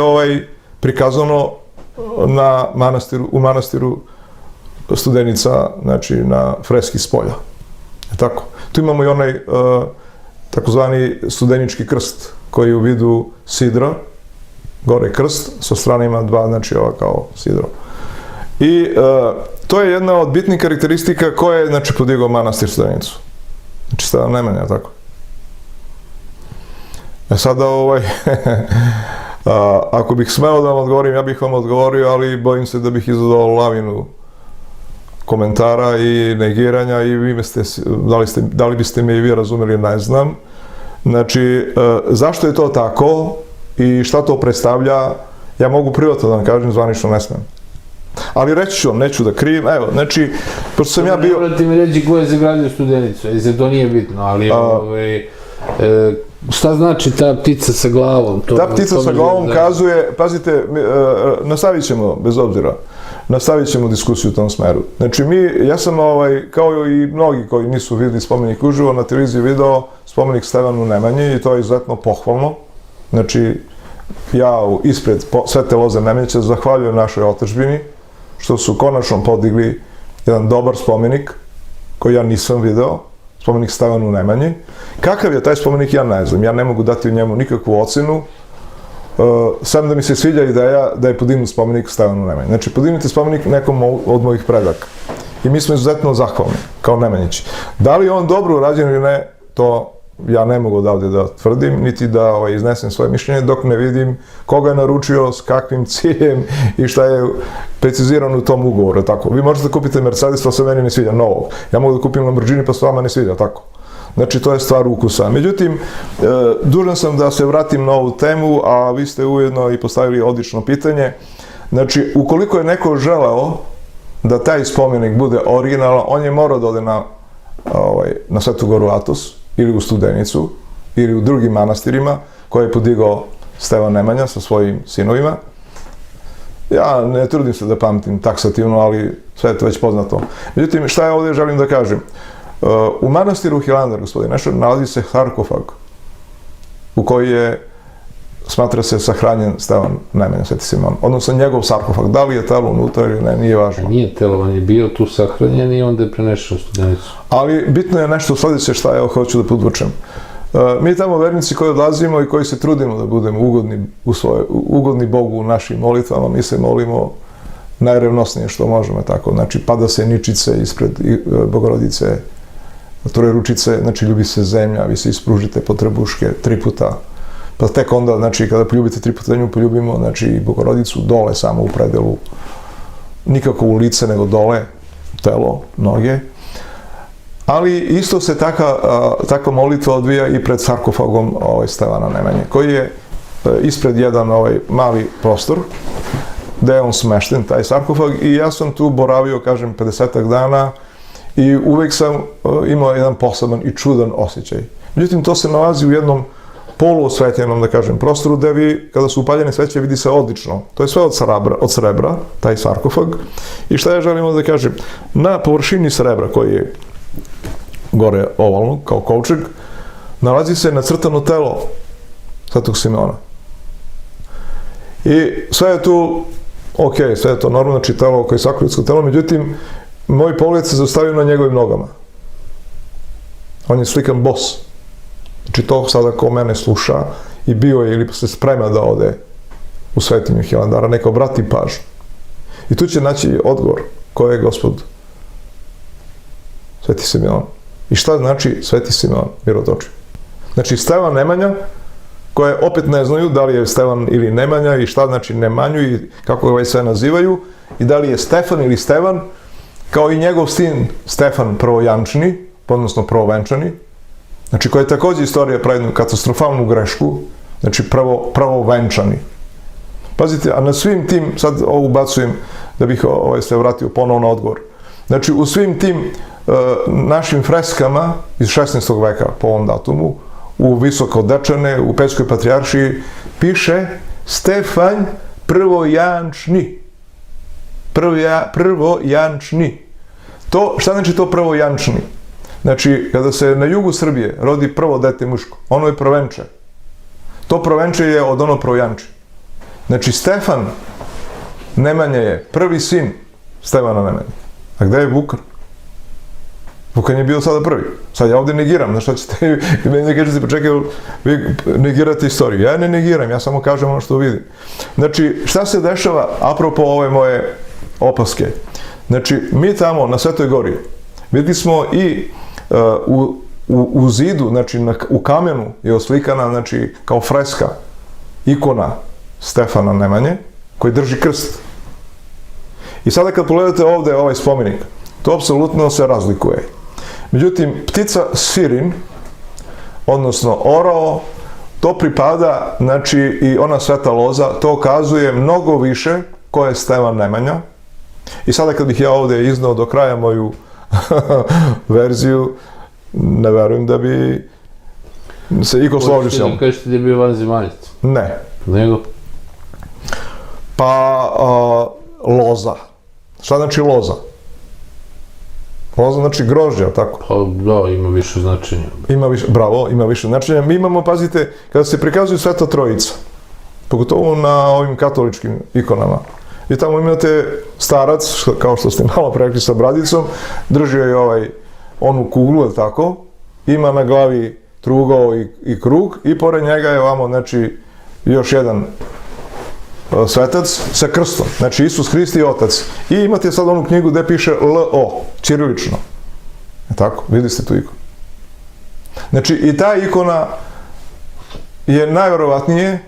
prikazano u manastiru Studenica, znači, na freski s polja. Tako. Tu imamo i onaj takozvani studenički krst, koji je u vidu sidra, gore krst, sa strane ima dva, znači, ova kao sidro. I to je jedna od bitnih karakteristika koje je, znači, podigao manastir Studenicu. Znači, Stevan Nemanja, tako. Sada, ako bih smeo da vam odgovorim, ja bih vam odgovorio, ali bojim se da bih izazvao lavinu komentara i negiranja i vi da li biste me i vi razumeli, ne znam. Znači, zašto je to tako i šta to predstavlja, ja mogu privatno da vam kažem, zvanično ne smem. Ali reći ću vam, neću da krijem, evo, znači, pošto sam ja bio... Ne morate mi reći ko je zagradio Studenicu, jer se to nije bitno, ali šta znači ta ptica sa glavom? Ta ptica sa glavom kazuje, pazite, nastavit ćemo, bez obzira, nastavit ćemo diskusiju u tom smeru. Znači ja sam, kao i mnogi koji nisu videli spomenik uživo, na televiziji video spomenik Stevanu Nemanji i to je izuzetno pohvalno. Znači, ja ispred Svete Loze Nemanjića zahvaljujem našoj otadžbini što su konačno podigli jedan dobar spomenik koji ja nisam video, spomenik Stevanu Nemanji. Kakav je taj spomenik, ja ne znam, ja ne mogu dati u njemu nikakvu ocenu, samo da mi se sviđa ideja da je podignut spomenik Stevanu Nemanji. Znači, podignite spomenik nekom od mojih predaka. I mi smo izuzetno zahvalni, kao Nemanjići. Da li je on dobro urađen ili ne, to ja ne mogu odavde da tvrdim, niti da iznesem svoje mišljenje dok ne vidim koga je naručio, s kakvim ciljem i šta je precizirano u tom ugovoru, tako. Vi možete da kupite Mercedes, to se meni ne sviđa, novog. Ja mogu da kupim Lamborghini, pa se vama ne sviđa, tako. Znači, to je stvar ukusa. Međutim, dužan sam da se vratim na ovu temu, a vi ste ujedno i postavili odlično pitanje. Znači, ukoliko je neko želeo da taj spomenik bude originalan, on je morao da ode na Svetu Goru Atos, ili u Studenicu, ili u drugim manastirima koje je podigao Stevan Nemanja sa svojim sinovima. Ja ne trudim se da pamtim taksativno, ali sve je to već poznato. Međutim, šta ja ovdje želim da kažem? U manastiru Hilandar, gospodin Nešar, nalazi se sarkofag u koji je, smatra se, sahranjen Stevan Nemanja, Sveti Simeon. Odnosno njegov sarkofag. Da li je telo unutra ili ne, nije važno. Nije telo, on je bio tu sahranjen i onda je prenešao u Studenicu. Ali bitno je nešto sledeće šta ja hoću da podvučem. Mi tamo vernici koji odlazimo i koji se trudimo da budemo ugodni Bogu u našim molitvama, mi se molimo najrevnosnije što možemo, tako. Znači, pada se ničice ispred Bogorodice, Trojeručice, znači ljubi se zemlja, vi se ispružite po trebuške 3 puta. Pa tek onda, znači, kada poljubite 3 puta nju, poljubimo, znači, i Bogorodicu dole samo u predelu, nikako u lice, nego dole, telo, noge. Ali isto se takva molitva odvija i pred sarkofagom Stevana Nemanje, koji je ispred jedan mali prostor, gde je on smešten, taj sarkofag, i ja sam tu boravio, kažem, 50 dana i uvek sam imao jedan poseban i čudan osjećaj. Međutim, to se nalazi u jednom poluosvetljenom, da kažem, prostoru, gde vi, kada su upaljene sveće, vidi se odlično. To je sve od srebra, taj sarkofag. I šta ja želim da kažem? Na površini srebra, koji je gore ovalno, kao kovčeg, nalazi se nacrtano telo Svetog Simeona. I sve je tu, sve je to normalno, znači telo koje je svako ljudsko telo, međutim, moj pogled se zaustavio na njegovim nogama. On je slikan bos. Znači, to sada ko mene sluša i bio je ili se sprema da ode u svetinju Hilandara, neka obrati pažnju. I tu će naći odgovor ko je Gospod Sveti Simeon. I šta znači Sveti Simeon Mirotočiv? Znači, Stevan Nemanja, koje opet ne znaju da li je Stevan ili Nemanja i šta znači Nemanju i kako ga sve nazivaju i da li je Stefan ili Stevan, kao i njegov sin Stefan Prvojančani, odnosno Prvovenčani, znači koja je također istorija pravi jednu katastrofalnu grešku, znači prvovenčani. Pazite, a na svim tim, sad ovo ubacujem da bih se vratio ponovno na odgovor, znači u svim tim našim freskama iz 16. veka po ovom datumu, u Visokodečane, u Pećkoj patrijaršiji, piše Stefan Prvojančni. Prvojančni. Šta znači to prvojančni? Znači, kada se na jugu Srbije rodi prvo dete muško, ono je prvenče. To prvenče je od ono prvojanči. Znači, Stefan Nemanja je prvi sin Stevana Nemanje. A gde je Vukan? Vukan je bio sada prvi. Sad ja ovdje negiram, znaš šta ćete, meni ne kažete, pa čekaj, vi negirate istoriju. Ja ne negiram, ja samo kažem ono što vidim. Znači, šta se dešava, apropo ove moje opaske? Znači, mi tamo na Svetoj Gori videli smo i u zidu, znači u kamenu je oslikana, znači kao freska, ikona Stefana Nemanje, koji drži krst. I sada kad pogledate ovde ovaj spomenik, to apsolutno se razlikuje. Međutim, ptica sirin, odnosno orao, to pripada, znači i ona sveta loza, to ukazuje mnogo više ko je Stevan Nemanja, I sada kad bih ja ovdje iznao do kraja moju verziju, ne verujem da bi se iko složio s njom. Hoćete da kažete da je bio vanzemaljac? Ne. Nego? Pa, loza. Šta znači loza? Loza znači grožđe, ali tako? Pa da, ima više značenja. Bravo, ima više značenja. Mi imamo, pazite, kada se prikazuju Sveta Trojica, pogotovo na ovim katoličkim ikonama, i tamo imate starac, kao što ste malo rekli sa bradicom, držio je onu kuglu, je tako? Ima na glavi trugao i krug i pored njega je ovamo, znači, još jedan svetac sa krstom, znači Isus Hrist i Otac. I imate sad onu knjigu gde piše L-O, ćirilično. Je tako? Vidite ste tu ikonu. Znači i ta ikona je najverovatnije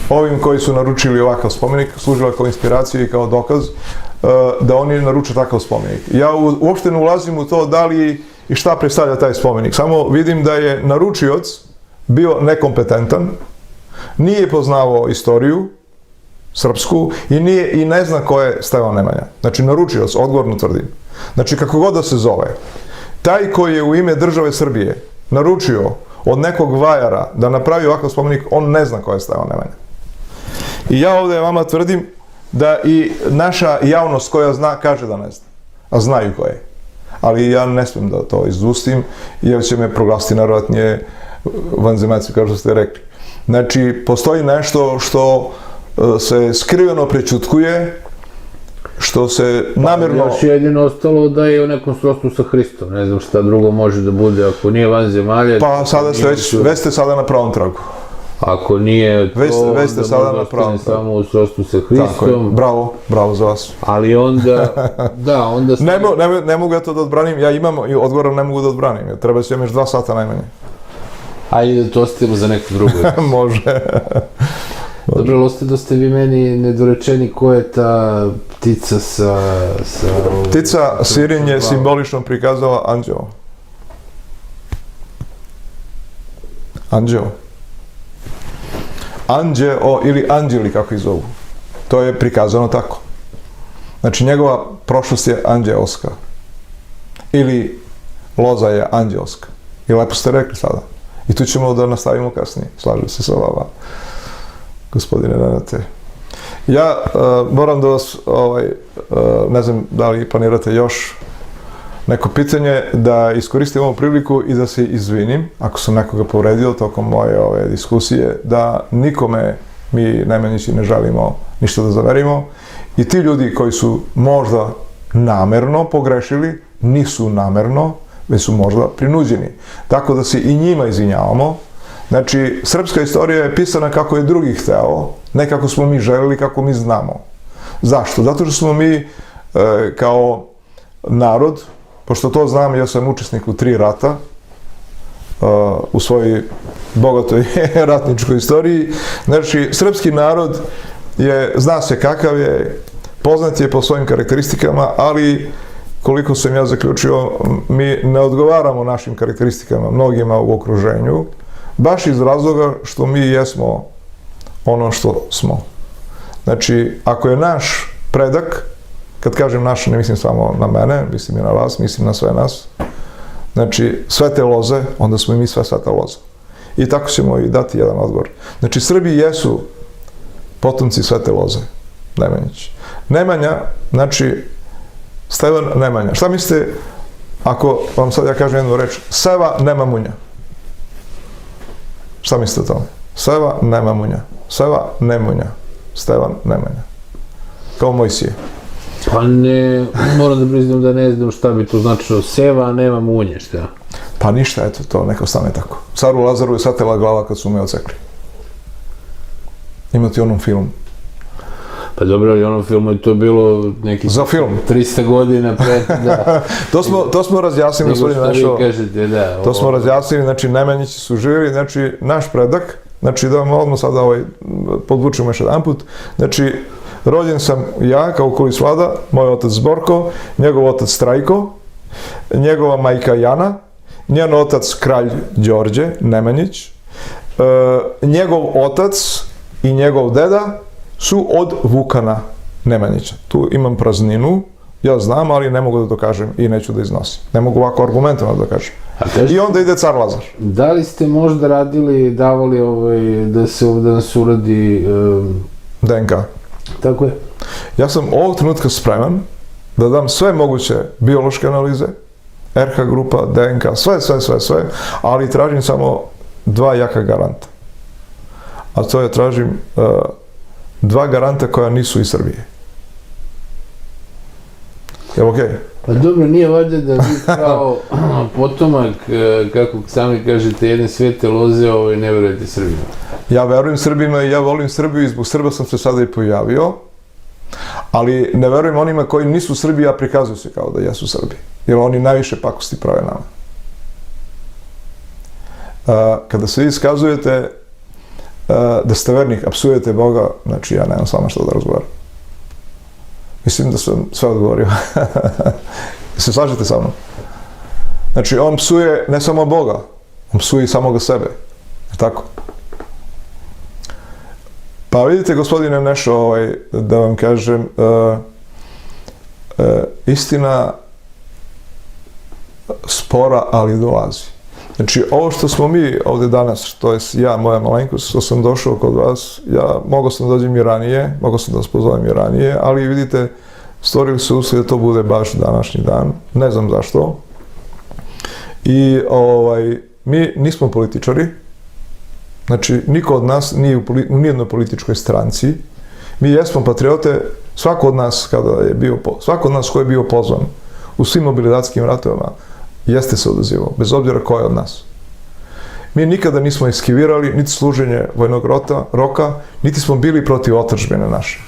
ovim koji su naručili ovakav spomenik, služila kao inspiracija i kao dokaz da oni naruče takav spomenik. Ja uopšte ne ulazim u to da li i šta predstavlja taj spomenik. Samo vidim da je naručioc bio nekompetentan, nije poznavao istoriju srpsku i ne zna ko je Stevan Nemanja. Znači, naručioc, odgovorno tvrdim. Znači, kako god da se zove, taj koji je u ime države Srbije naručio od nekog vajara da napravi ovakav spomenik, on ne zna ko je Stevan Nemanja. I ja ovdje vama tvrdim da i naša javnost koja zna, kaže da ne zna. A znaju ko je. Ali ja ne smijem da to izustim, jer će me proglasiti naravnije vanzemaljci, kao što ste rekli. Znači, postoji nešto što se skriveno prećutkuje, što se namjerno... Još jedino ostalo da je u nekom srodstvu sa Hristom. Ne znam šta drugo može da bude ako nije vanzemaljac. Pa sada ste već ste sada na pravom tragu. Ako nije to, već ste sada na pravom tragu. Samo u srodstvu sa Hristom. Tako je, bravo za vas. Ali onda, da, onda... Ne mogu ja to da odbranim, ja imam i odgovorom ne mogu da odbranim. Treba će još 2 sata najmanje. Ajde, to ostavimo za neku drugu. Može. Dobro, ali da ste vi meni nedorečeni ko je ta ptica sa... Ptica Sirin je simbolično prikazala anđeo. Anđeo. Anđeo ili anđeli, kako ih zovu. To je prikazano tako. Znači, njegova prošlost je anđeoska. Ili loza je anđeoska. I lepo ste rekli sada. I tu ćemo da nastavimo kasnije. Slažem se sa vama, gospodine Renate. Ja moram da vas, ne znam da li planirate još neko pitanje, da iskoristim ovu priliku i da se izvinim, ako sam nekoga povredio tokom moje ove diskusije, da nikome mi Nemanjići ne želimo ništa da zamerimo. I ti ljudi koji su možda namerno pogrešili, nisu namerno, već su možda prinuđeni. Tako da se i njima izvinjavamo. Znači, srpska istorija je pisana kako je drugi hteo, ne kako smo mi želeli, kako mi znamo. Zašto? Zato što smo mi kao narod, pošto to znam, ja sam učesnik u 3 rata, u svojoj bogatoj ratničkoj istoriji. Znači, srpski narod zna se kakav je, poznat je po svojim karakteristikama, ali koliko sam ja zaključio, mi ne odgovaramo našim karakteristikama mnogima u okruženju, baš iz razloga što mi jesmo ono što smo. Znači, ako je naš predak, kad kažem naš, ne mislim samo na mene, mislim i na vas, mislim na sve nas, znači, svete loze, onda smo i mi sve sveta loza. I tako ćemo i dati jedan odgovor. Znači, Srbi jesu potomci svete loze, Nemanjić. Nemanja, znači, Stevan Nemanja. Šta mislite, ako vam sad ja kažem jednu reč, Seva nema munja? Šta mislite o tome? Seva nema munja. Seva Nemunja. Stevan Nemanja. Kao Mojsije. Pa ne, moram da priznam da ne znam šta bi to značilo. Seva nema munje, šta? Pa ništa, eto, to neka ostane tako. Caru Lazaru je satela glava kad su me ocekli. Imate onom film. Pa dobro, ali onom filmu je to bilo neki... Za film. 300 godina pred, da. To smo razjasnili, gospodine Našo. Nego što vi kažete, da. To smo razjasnili, znači Nemanjići su živjeli, znači naš predak, znači da vam odmah sada podvučemo još jedan put, znači rođen sam ja kao Kulis Vlada, moj otac Borko, njegov otac Strajko, njegova majka Jana, njen otac kralj Đorđe Nemanjić, njegov otac i njegov deda su od Vukana Nemanjića. Tu imam prazninu, ja znam, ali ne mogu da dokažem i neću da iznosim. Ne mogu ovako argumentovano da dokažem. I onda ide car Lazar. Da li ste možda davali da nas uradi... DNK. Tako je. Ja sam ovog trenutka spreman da dam sve moguće biološke analize, RH grupa, DNK, sve, ali tražim samo 2 jaka garanta. A to je tražim 2 garanta koja nisu iz Srbije. Je li okej? Pa dobro, nije valjda da vi kao potomak, kako sami kažete, jedne svete loze, ne verujete Srbima. Ja verujem Srbima i ja volim Srbiju i zbog Srba sam se sada i pojavio, ali ne verujem onima koji nisu Srbi, a prikazuju se kao da jesu Srbi, jer oni najviše pakosti prave nama. Kada se vi iskazujete da ste vernik, a psujete Boga, znači ja nemam s vama što da razgovaram. Mislim da sam sve odgovorio. Se slažete sa mnom? Znači, on psuje ne samo Boga, on psuje i samoga sebe. Je tako? Pa vidite, gospodine Nešo, da vam kažem, istina spora, ali dolazi. Znači, ovo što smo mi ovde danas, to je ja, moja malenkost, što sam došao kod vas, ja mogao sam da dođem i ranije, mogao sam da vas pozovem i ranije, ali vidite, stvorili su uslovi da to bude baš današnji dan, ne znam zašto. I mi nismo političari, znači niko od nas nije u nijednoj političkoj stranci, mi jesmo patriote, svako od nas ko je bio pozvan u svim mobilizacijskim ratovima, jeste se odazivao, bez obzira ko je od nas. Mi nikada nismo eskivirali, niti služenje vojnog roka, niti smo bili protiv otadžbine naše.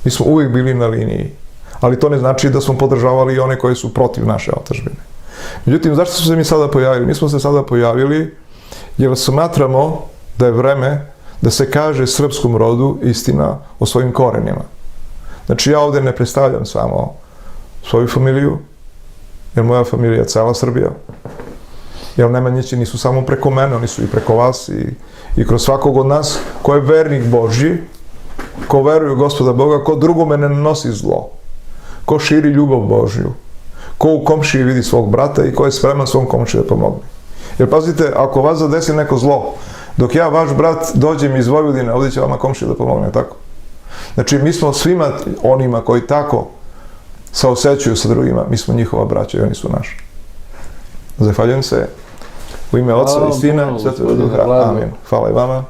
Mi smo uvijek bili na liniji, ali to ne znači da smo podržavali i one koji su protiv naše otadžbine. Međutim, zašto smo se mi sada pojavili? Mi smo se sada pojavili jer smatramo da je vreme da se kaže srpskom rodu istina o svojim korenima. Znači, ja ovde ne predstavljam samo svoju familiju, jer moja familija je cela Srbija. Jer Nemanjići nisu samo preko mene, oni su i preko vas i kroz svakog od nas ko je vernik Božji, ko veruje u Gospoda Boga, ko drugome ne nanosi zlo, ko širi ljubav Božju, ko u komšiji vidi svog brata i ko je spreman svom komšiji da pomogne. Jer pazite, ako vas zadesi neko zlo, dok ja, vaš brat, dođem iz Vojvodine, ovdje će vama komšija da pomogne, tako? Znači, mi smo svima onima koji tako saosećuju sa drugima, mi smo njihova braća i oni su naši. Zahvaljujem se u ime Oca i Sina, Svetog Duha. Amin. Hvala i vama.